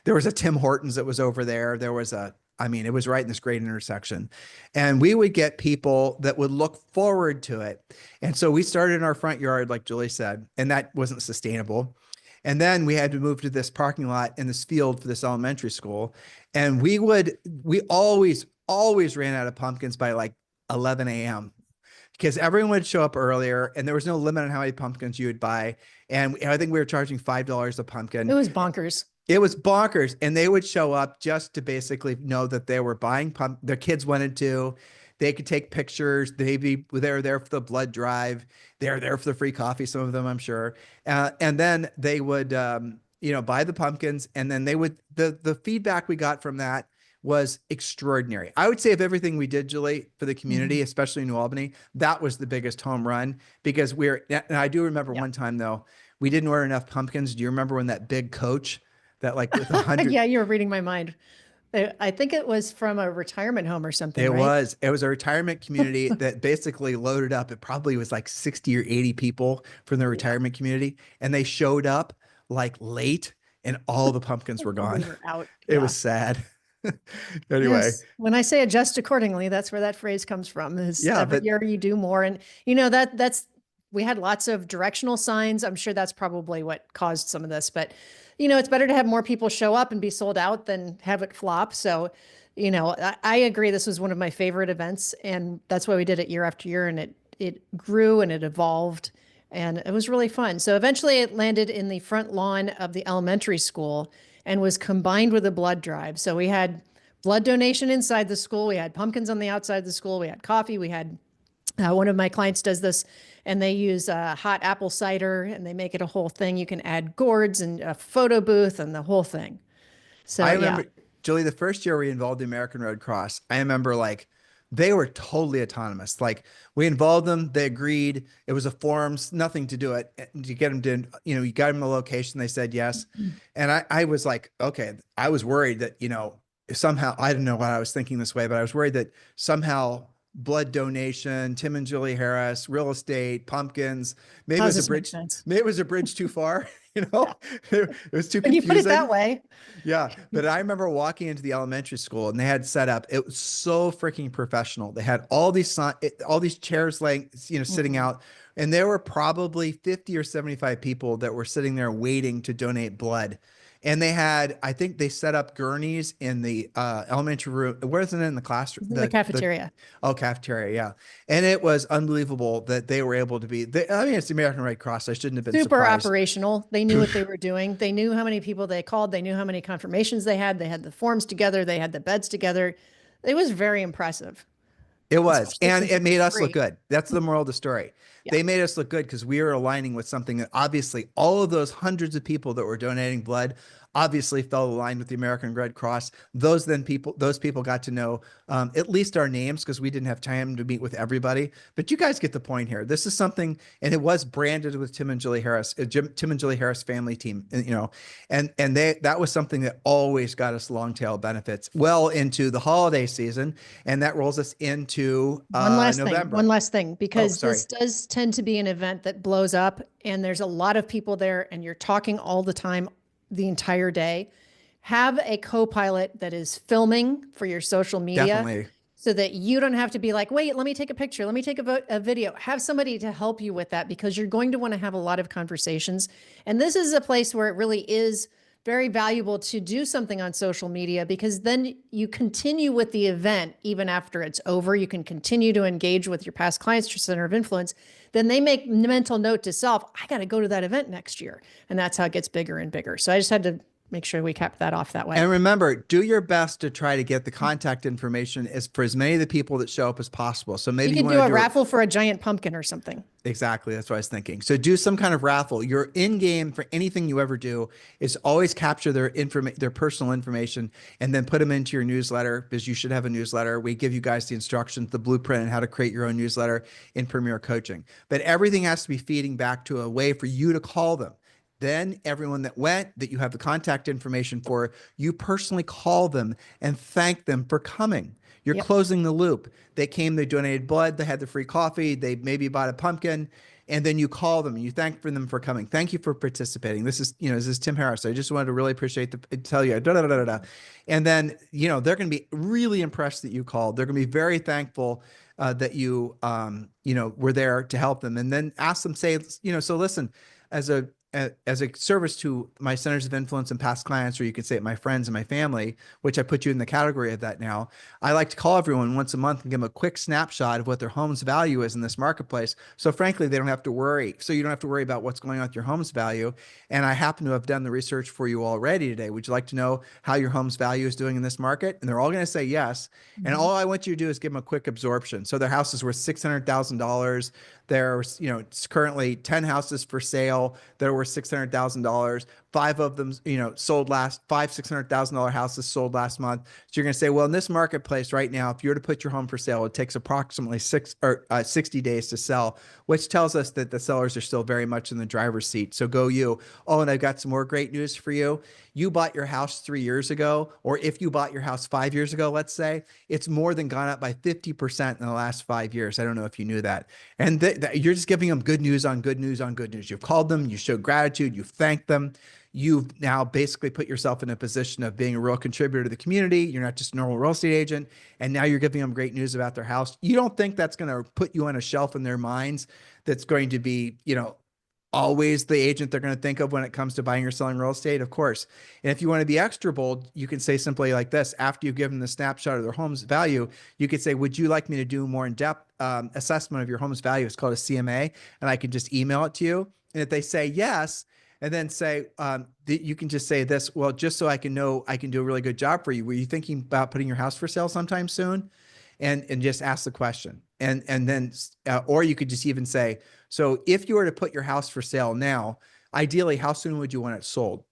There was a Tim Hortons that was over there. There was it was right in this great intersection. And we would get people that would look forward to it. And so we started in our front yard, like Julie said, and that wasn't sustainable. And then we had to move to this parking lot in this field for this elementary school. And we always ran out of pumpkins by like 11 a.m. because everyone would show up earlier and there was no limit on how many pumpkins you would buy. And I think we were charging $5 a pumpkin. It was bonkers. It was bonkers. And they would show up just to basically know that they were buying their kids wanted to. They could take pictures. They were there for the blood drive. They're there for the free coffee, some of them, I'm sure. And then they would, buy the pumpkins. And then the feedback we got from that was extraordinary. I would say of everything we did, Julie, for the community, Mhm. especially in New Albany, that was the biggest home run because and I do remember Yeah. one time though, we didn't order enough pumpkins. Do you remember when that big coach that like with 100, Yeah, you're reading my mind. I think it was from a retirement home or something, it right? was. It was a retirement community that basically loaded up. It probably was like 60 or 80 people from the Yeah. retirement community. And they showed up like late and all the pumpkins were We gone. were out. It was Yeah. sad. Anyway, Yes. When I say adjust accordingly, that's where that phrase comes from, is yeah, every but year you do more. And that's we had lots of directional signs. I'm sure that's probably what caused some of this, but it's better to have more people show up and be sold out than have it flop. So, I agree. This was one of my favorite events, and that's why we did it year after year, and it grew and it evolved, and it was really fun. So eventually it landed in the front lawn of the elementary school and was combined with a blood drive. So we had blood donation inside the school. We had pumpkins on the outside of the school. We had coffee. We had one of my clients does this, and they use hot apple cider, and they make it a whole thing. You can add gourds and a photo booth and the whole thing. So I yeah, remember, Julie, the first year we involved the American Red Cross, I remember like they were totally autonomous. Like we involved them, they agreed. It was a forms, nothing to do it. And to get them to, you got them the location, they said yes. And I was like, okay, I was worried that, somehow, I don't know why I was thinking this way, but I was worried that somehow blood donation, Tim and Julie Harris, real estate, pumpkins, maybe how it does was a this make bridge, sense? maybe it was a bridge too far, Yeah. it was too When you put it that confusing. way, Yeah, but I remember walking into the elementary school and they had set up. It was so freaking professional. They had all these chairs laying, sitting Mhm. out, and there were probably 50 or 75 people that were sitting there waiting to donate blood. And they had, I think they set up gurneys in the elementary room. Where isn't it in the classroom? The The cafeteria. Oh, cafeteria, yeah. And it was unbelievable that they were able to be. I mean, it's the American Red Cross. I shouldn't have been Super surprised. operational. They knew what they were doing. They knew how many people they called. They knew how many confirmations they had. They had the forms together. They had the beds together. It was very impressive, It was, especially and since it it was made us look free. good. That's the moral of the story. Yeah. They made us look good because we were aligning with something that obviously all of those hundreds of people that were donating blood obviously fell aligned with the American Red Cross. Those people got to know at least our names because we didn't have time to meet with everybody. But you guys get the point here. This is something, and it was branded with Tim and Julie Harris, Tim and Julie Harris family team, and that was something that always got us long tail benefits well into the holiday season, and that rolls us into One November. last thing, Oh, because sorry. this does tend to be an event that blows up and there's a lot of people there and you're talking all the time, the entire day. Have a co-pilot that is filming for your social media Definitely. so that you don't have to be like, wait, let me take a picture. Let me take a video. Have somebody to help you with that because you're going to want to have a lot of conversations. And this is a place where it really is very valuable to do something on social media because then you continue with the event even after it's over. You can continue to engage with your past clients, your center of influence. Then they make mental note to self, I got to go to that event next year. And that's how it gets bigger and bigger. So I just had to make sure we kept that off that way. And remember, do your best to try to get the contact information for as many of the people that show up as possible. So You maybe you could want do to a do it. raffle for a giant pumpkin or something. Exactly. That's what I was thinking. So do some kind of raffle. Your in game for anything you ever do is always capture their personal information, and then put them into your newsletter because you should have a newsletter. We give you guys the instructions, the blueprint, and how to create your own newsletter in Premier Coaching. But everything has to be feeding back to a way for you to call them. Then everyone that went that you have the contact information for, you personally call them and thank them for coming. You're Yep. closing the loop. They came, they donated blood, they had the free coffee, they maybe bought a pumpkin, and then you call them and you thank for them for coming. Thank you for participating. This is Tim Harris. I just wanted to really appreciate tell you, da, da, da, da, da. And then, they're going to be really impressed that you called. They're going to be very thankful that you, were there to help them. And then ask them, say, so listen, as a service to my centers of influence and past clients, or you could say my friends and my family, which I put you in the category of that now. I like to call everyone once a month and give them a quick snapshot of what their home's value is in this marketplace. So frankly, they don't have to worry. So you don't have to worry about what's going on with your home's value. And I happen to have done the research for you already today. Would you like to know how your home's value is doing in this market? And they're all going to say yes. And Mhm. all I want you to do is give them a quick absorption. So their house is worth $600,000. There's, it's currently 10 houses for sale that are worth worth $600,000. Five of them, sold $600,000 houses sold last month. So you're going to say, well, in this marketplace right now, if you were to put your home for sale, it takes approximately 60 days to sell, which tells us that the sellers are still very much in the driver's seat. So go you. Oh, and I've got some more great news for you. You bought your house 3 years ago, or if you bought your house 5 years ago, let's say, it's more than gone up by 50% in the last 5 years. I don't know if you knew that. And you're just giving them good news on good news on good news. You've called them, you showed gratitude, you thanked them. You've now basically put yourself in a position of being a real contributor to the community. You're not just a normal real estate agent. And now you're giving them great news about their house. You don't think that's going to put you on a shelf in their minds that's going to be, always the agent they're going to think of when it comes to buying or selling real estate, of course. And if you want to be extra bold, you can say simply like this: after you've given the snapshot of their home's value, you could say, would you like me to do more in-depth assessment of your home's value? It's called a CMA, and I can just email it to you. And if they say yes, and then say, you can just say this: well, just so I can know I can do a really good job for you, were you thinking about putting your house for sale sometime soon? And just ask the question. And then, or you could just even say, so if you were to put your house for sale now, ideally, how soon would you want it sold?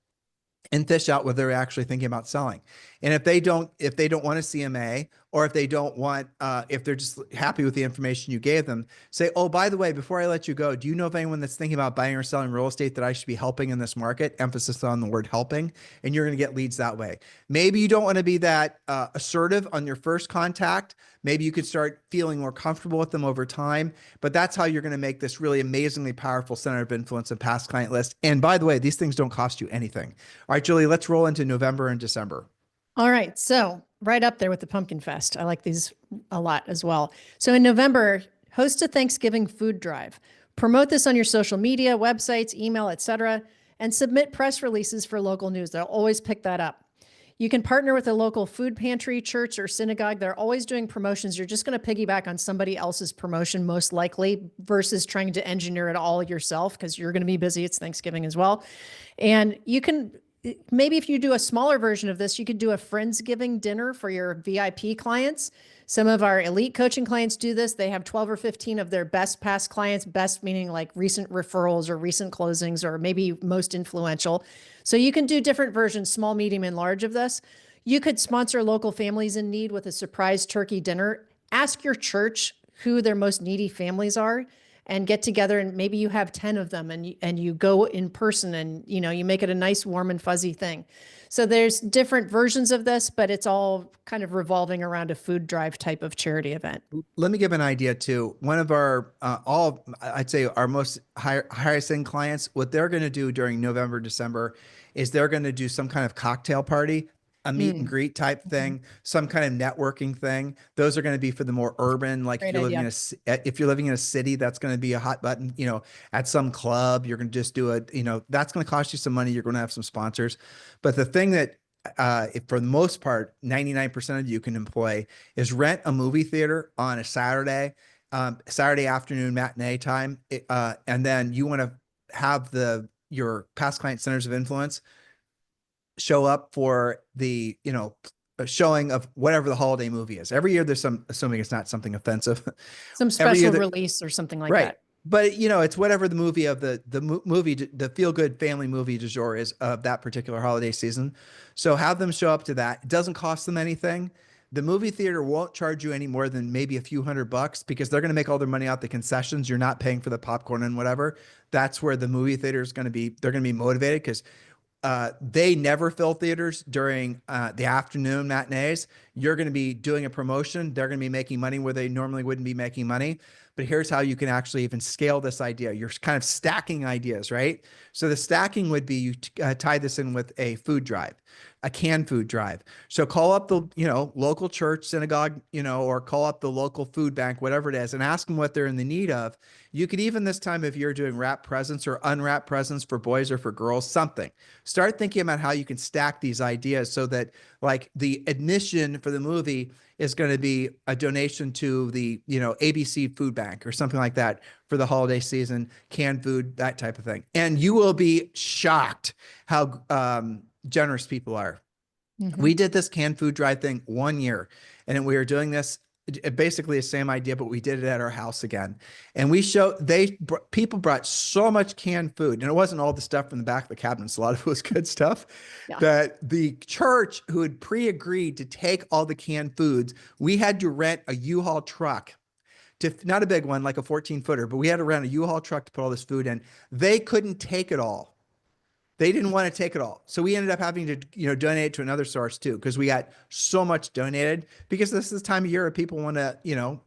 And fish out whether they're actually thinking about selling. And if they don't want a CMA, or if they don't want, if they're just happy with the information you gave them, say, oh, by the way, before I let you go, do you know of anyone that's thinking about buying or selling real estate that I should be helping in this market? Emphasis on the word helping. And you're going to get leads that way. Maybe you don't want to be that assertive on your first contact. Maybe you could start feeling more comfortable with them over time, but that's how you're going to make this really amazingly powerful center of influence and past client list. And by the way, these things don't cost you anything. All right, Julie, let's roll into November and December. All right. So right up there with the Pumpkin Fest. I like these a lot as well. So in November, host a Thanksgiving food drive. Promote this on your social media, websites, email, etc., and submit press releases for local news. They'll always pick that up. You can partner with a local food pantry, church, or synagogue. They're always doing promotions. You're just going to piggyback on somebody else's promotion, most likely, versus trying to engineer it all yourself, because you're going to be busy. It's Thanksgiving as well. And you can, maybe if you do a smaller version of this, you could do a Friendsgiving dinner for your VIP clients. Some of our elite coaching clients do this. They have 12 or 15 of their best past clients, best meaning like recent referrals or recent closings, or maybe most influential. So you can do different versions, small, medium, and large of this. You could sponsor local families in need with a surprise turkey dinner. Ask your church who their most needy families are, and get together, and maybe you have 10 of them, and you go in person, and you make it a nice, warm and fuzzy thing. So there's different versions of this, but it's all kind of revolving around a food drive type of charity event. Let me give an idea too. One of our, I'd say our most highest end clients, what they're going to do during November, December is they're going to do some kind of cocktail party, a meet and greet type thing, some kind of networking thing. Those are going to be for the more urban, like if you're living in a city, that's going to be a hot button, at some club, you're going to just do that's going to cost you some money. You're going to have some sponsors. But the thing that, for the most part, 99% of you can employ is rent a movie theater on a Saturday afternoon matinee time. And then you want to have your past client centers of influence show up for the, a showing of whatever the holiday movie is. Every year there's assuming it's not something offensive. Some special release or something like that. But it's whatever the movie of the movie, the feel good family movie du jour is of that particular holiday season. So have them show up to that. It doesn't cost them anything. The movie theater won't charge you any more than maybe a few $100 because they're going to make all their money out the concessions. You're not paying for the popcorn and whatever. That's where the movie theater is going to be. They're going to be motivated because they never fill theaters during the afternoon matinees. You're going to be doing a promotion. They're going to be making money where they normally wouldn't be making money. But here's how you can actually even scale this idea. You're kind of stacking ideas, right? So the stacking would be you tie this in with a food drive, a canned food drive. So call up the, local church, synagogue, or call up the local food bank, whatever it is, and ask them what they're in the need of. You could even this time of year doing wrap presents or unwrapped presents for boys or for girls, something. Start thinking about how you can stack these ideas so that like the admission for the movie is going to be a donation to the, ABC food bank or something like that for the holiday season, canned food, that type of thing. And you will be shocked how generous people are. We did this canned food drive thing one year, and we were doing this basically the same idea, but we did it at our house again. And people brought so much canned food, and it wasn't all the stuff from the back of the cabinets. A lot of it was good stuff Yeah. that the church, who had pre-agreed to take all the canned foods, we had to rent a U-Haul truck to, not a big one, like a 14-footer, but we had to rent a U-Haul truck to put all this food in. They couldn't take it all. They didn't want to take it all. So we ended up having to, donate it to another source too, because we got so much donated, because this is the time of year where people want to,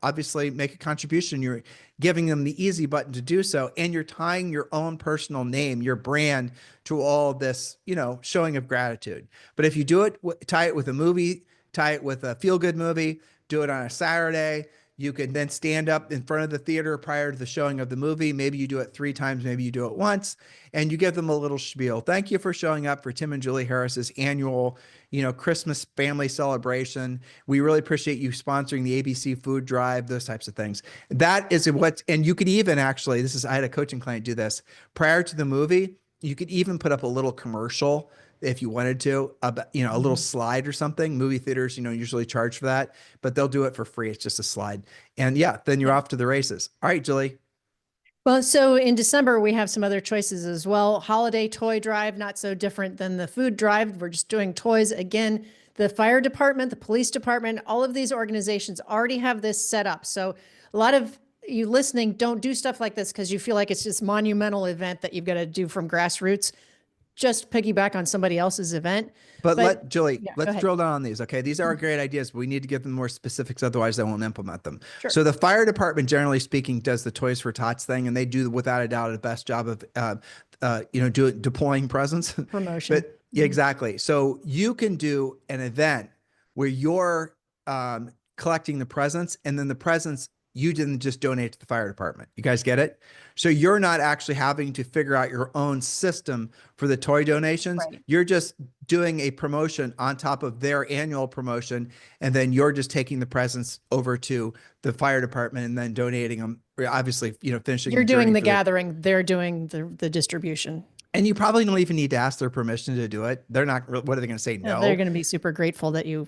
obviously make a contribution. You're giving them the easy button to do so. And you're tying your own personal name, your brand, to all this, showing of gratitude. But if you do it, tie it with a movie, tie it with a feel-good movie, do it on a Saturday. You can then stand up in front of the theater prior to the showing of the movie. Maybe you do it 3 times, maybe you do it once, and you give them a little spiel. Thank you for showing up for Tim and Julie Harris's annual, Christmas family celebration. We really appreciate you sponsoring the ABC food drive, those types of things. That is and you could even actually, I had a coaching client do this prior to the movie. You could even put up a little commercial if you wanted to, a little slide or something. Movie theaters, usually charge for that, but they'll do it for free. It's just a slide. And yeah, then you're off to the races. All right, Julie. Well, so in December, we have some other choices as well. Holiday toy drive, not so different than the food drive. We're just doing toys. Again, the fire department, the police department, all of these organizations already have this set up. So a lot of you listening don't do stuff like this because you feel like it's this monumental event that you've got to do from grassroots. Just piggyback on somebody else's event. But Julie, yeah, let's drill down on these. Okay. These are great ideas, but we need to give them more specifics. Otherwise they won't implement them. Sure. So the fire department, generally speaking, does the Toys for Tots thing, and they do without a doubt the best job of, deploying presents. Promotion. But yeah, exactly. So you can do an event where you're collecting the presents, and then the presents you didn't just donate to the fire department. You guys get it? So you're not actually having to figure out your own system for the toy donations. Right. You're just doing a promotion on top of their annual promotion. And then you're just taking the presents over to the fire department and then donating them. Obviously, finishing. You're doing the gathering. They're doing the distribution. And you probably don't even need to ask their permission to do it. They're not, what are they going to say? No. They're going to be super grateful that you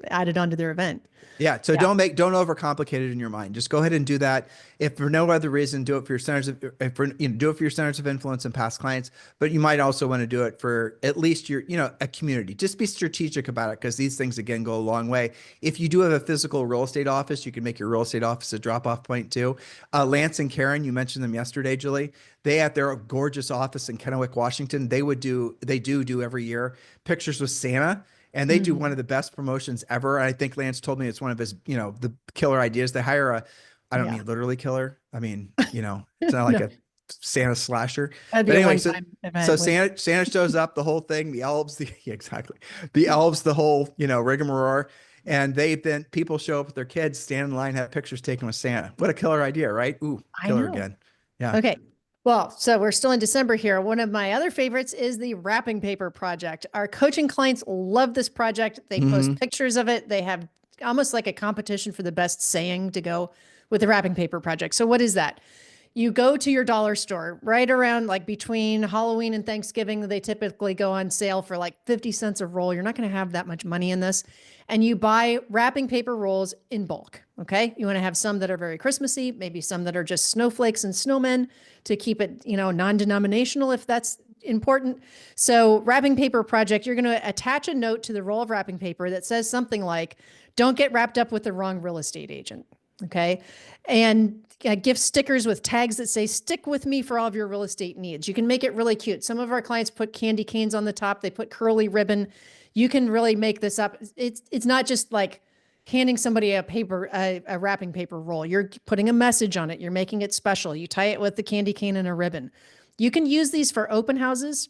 added onto their event. Yeah. So don't overcomplicate it in your mind. Just go ahead and do that. If for no other reason, do it for your centers of, do it for your centers of influence and past clients, but you might also want to do it for at least your, a community. Just be strategic about it, because these things, again, go a long way. If you do have a physical real estate office, you can make your real estate office a drop-off point too. Lance and Karen, you mentioned them yesterday, Julie. They at their gorgeous office in Kennewick, Washington, they do every year pictures with Santa. And they do one of the best promotions ever. I think Lance told me it's one of his, the killer ideas. They hire I don't mean literally killer. I mean, it's not like a Santa slasher. That'd be anyway, so Santa shows up, the whole thing, the elves, the elves, the whole, rigmarole. And people show up with their kids, stand in line, have pictures taken with Santa. What a killer idea, right? Ooh, killer again. Yeah. Okay. Well, so we're still in December here. One of my other favorites is the wrapping paper project. Our coaching clients love this project. They post pictures of it. They have almost like a competition for the best saying to go with the wrapping paper project. So what is that? You go to your dollar store right around like between Halloween and Thanksgiving. They typically go on sale for like 50 cents a roll. You're not going to have that much money in this. And you buy wrapping paper rolls in bulk. Okay. You want to have some that are very Christmassy, maybe some that are just snowflakes and snowmen to keep it, non-denominational if that's important. So wrapping paper project, you're going to attach a note to the roll of wrapping paper that says something like, don't get wrapped up with the wrong real estate agent. Okay. And gift stickers with tags that say, stick with me for all of your real estate needs. You can make it really cute. Some of our clients put candy canes on the top. They put curly ribbon. You can really make this up. It's not just like handing somebody a wrapping paper roll. You're putting a message on it. You're making it special. You tie it with the candy cane and a ribbon. You can use these for open houses,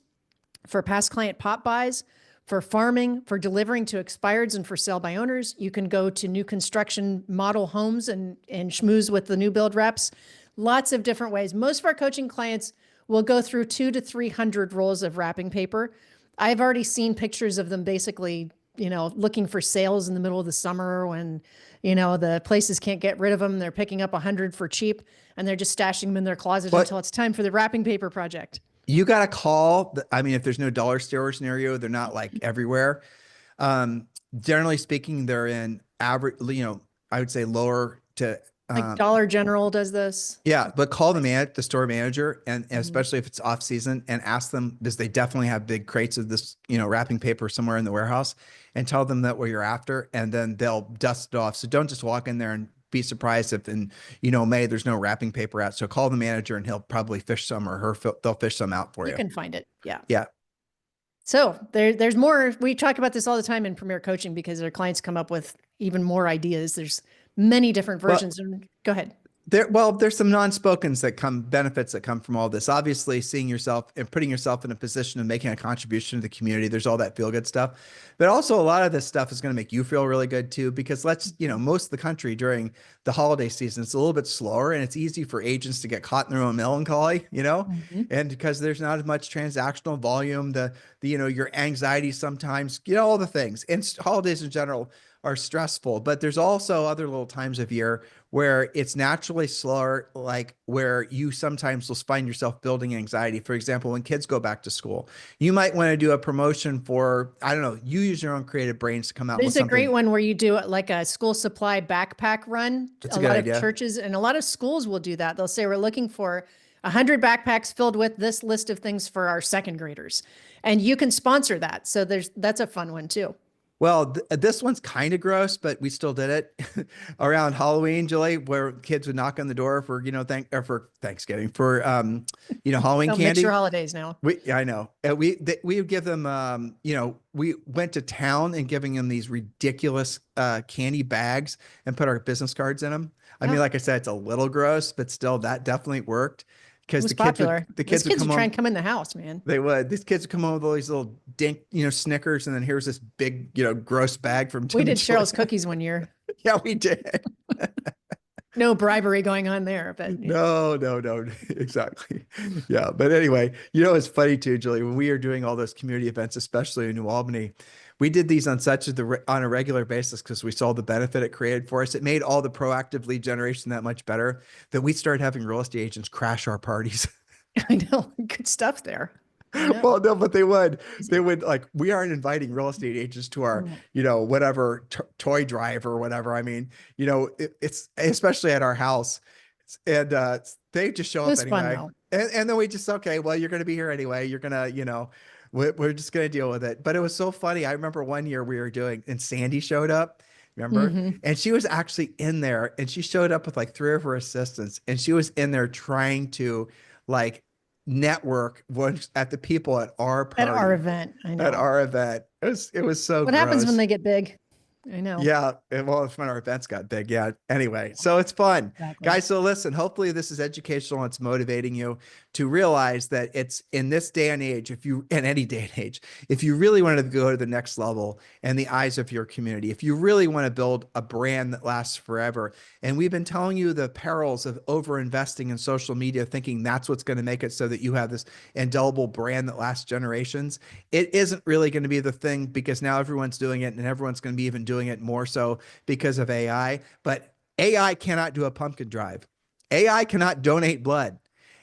for past client pop buys, for farming, for delivering to expireds, and for sale by owners. You can go to new construction model homes and schmooze with the new build reps. Lots of different ways. Most of our coaching clients will go through 200 to 300 rolls of wrapping paper. I've already seen pictures of them basically, looking for sales in the middle of the summer when, the places can't get rid of them. They're picking up 100 for cheap and they're just stashing them in their closet until it's time for the wrapping paper project. You got to call. If there's no dollar store scenario, they're not, like, everywhere. Generally speaking, they're in average, I would say lower to, Like Dollar General does this. yeah, but call the store manager, and Mhm. especially if it's off season, and ask them, because they definitely have big crates of this, wrapping paper somewhere in the warehouse, and tell them that what you're after, and then they'll dust it off. So don't just walk in there and be surprised if in, May there's no wrapping paper out. So call the manager and he'll probably fish some, or they'll fish some out for You you. can find it. Yeah. Yeah. So there's more. We talk about this all the time in Premier Coaching because our clients come up with even more ideas. There's many different Well, versions. And go ahead. there's some non-spokens benefits that come from all this. Obviously, seeing yourself and putting yourself in a position of making a contribution to the community. There's all that feel good stuff, but also a lot of this stuff is going to make you feel really good too, because most of the country during the holiday season, it's a little bit slower, and it's easy for agents to get caught in their own melancholy, Mhm. and because there's not as much transactional volume, your anxiety sometimes, all the things, and holidays in general are stressful, but there's also other little times of year where it's naturally slower, like where you sometimes will find yourself building anxiety. For example, when kids go back to school, you might want to do a promotion for, I don't know, you use your own creative brains to come out with There's a great something. one where you do like a school supply backpack run. That's A a good lot of idea. churches and a lot of schools will do that. They'll say, we're looking for 100 backpacks filled with this list of things for our second graders. And you can sponsor that. So that's a fun one too. Well, this one's kind of gross, but we still did it around Halloween, Julie, where kids would knock on the door for, for Thanksgiving, for, Halloween Don't mix your candy. holidays now. I know. We would give them, we went to town and giving them these ridiculous candy bags and put our business cards in them. I mean, Yeah, like I said, it's a little gross, but still that definitely worked, it because was popular. the Those kids would kids come would try and home. come in the house, man. They would. These kids would come home with all these little dink, Snickers, and then here's this big, gross bag from We Jimmy did Cheryl's Julia. cookies one year. Yeah, we did. No bribery going on there, but yeah. No, no, no, exactly. Yeah. But anyway, it's funny too, Julie, when we are doing all those community events, especially in New Albany, we did these on on a regular basis because we saw the benefit it created for us. It made all the proactive lead generation that much better, that we started having real estate agents crash our parties. I know. Good stuff there. I know. Well, no, but they Easy. would, like, we aren't inviting real estate agents to our, No. whatever toy drive or whatever. I mean, it's especially at our house, and they just show It up was fun anyway. though. And then we just, okay, well, you're going to be here anyway. You're going to, we're just going to deal with it. But it was so funny. I remember one year we were doing, and Sandy showed up, remember? Hmm. And she was actually in there, and she showed up with like three of her assistants, and she was in there trying to, like, network was at the people at our At our party, event, I at know. our event. It was so What happens when gross. they get big? I know. Yeah, well, it's when our events got big. Yeah. Anyway, so it's fun, Exactly. guys. So listen, hopefully this is educational. It's motivating you to realize that it's in this day and age, in any day and age, if you really wanted to go to the next level in the eyes of your community, if you really want to build a brand that lasts forever, and we've been telling you the perils of over investing in social media, thinking that's what's going to make it so that you have this indelible brand that lasts generations. It isn't really going to be the thing, because now everyone's doing it, and everyone's going to be even doing it more so because of AI. But AI cannot do a pumpkin drive. AI cannot donate blood.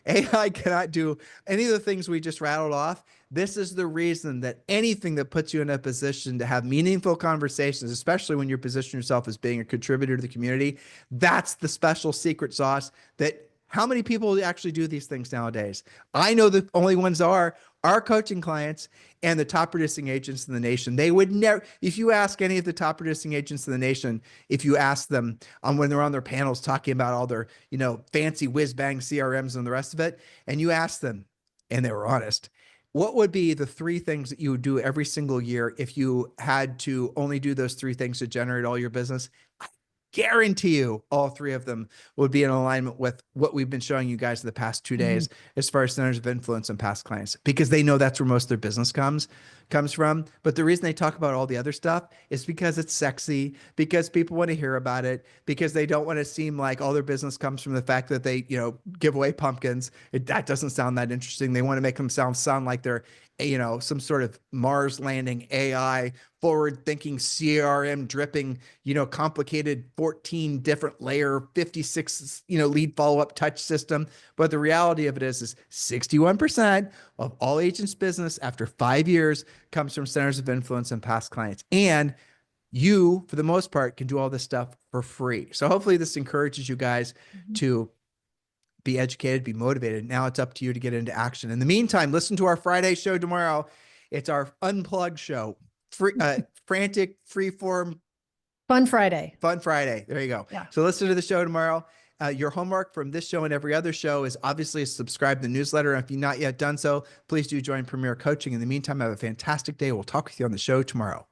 AI cannot do any of the things we just rattled off. This is the reason that anything that puts you in a position to have meaningful conversations, especially when you position yourself as being a contributor to the community, that's the special secret sauce. That how many people actually do these things nowadays? I know the only ones are our coaching clients and the top producing agents in the nation. They would never, if you ask any of the top producing agents in the nation, if you ask them when they're on their panels talking about all their, fancy whiz bang CRMs and the rest of it, and you ask them, and they were honest, what would be the three things that you would do every single year if you had to only do those three things to generate all your business? Guarantee you all three of them would be in alignment with what we've been showing you guys the past 2 days Mhm. as far as centers of influence and past clients, because they know that's where most of their business comes from. But the reason they talk about all the other stuff is because it's sexy, because people want to hear about it, because they don't want to seem like all their business comes from the fact that they, give away pumpkins. That doesn't sound that interesting. They want to make them sound like they're, some sort of Mars landing AI forward thinking CRM dripping, complicated 14 different layer, 56, lead follow up touch system. But the reality of it is 61% of all agents' business after 5 years comes from centers of influence and past clients. And you, for the most part, can do all this stuff for free. So hopefully this encourages you guys to be educated, be motivated. Now it's up to you to get into action. In the meantime, listen to our Friday show tomorrow. It's our unplugged show, frantic, freeform, Fun Friday. Fun Friday. There you go. Yeah. So listen to the show tomorrow. Your homework from this show and every other show is obviously subscribe to the newsletter. And if you've not yet done so, please do join Premier Coaching. In the meantime, have a fantastic day. We'll talk with you on the show tomorrow.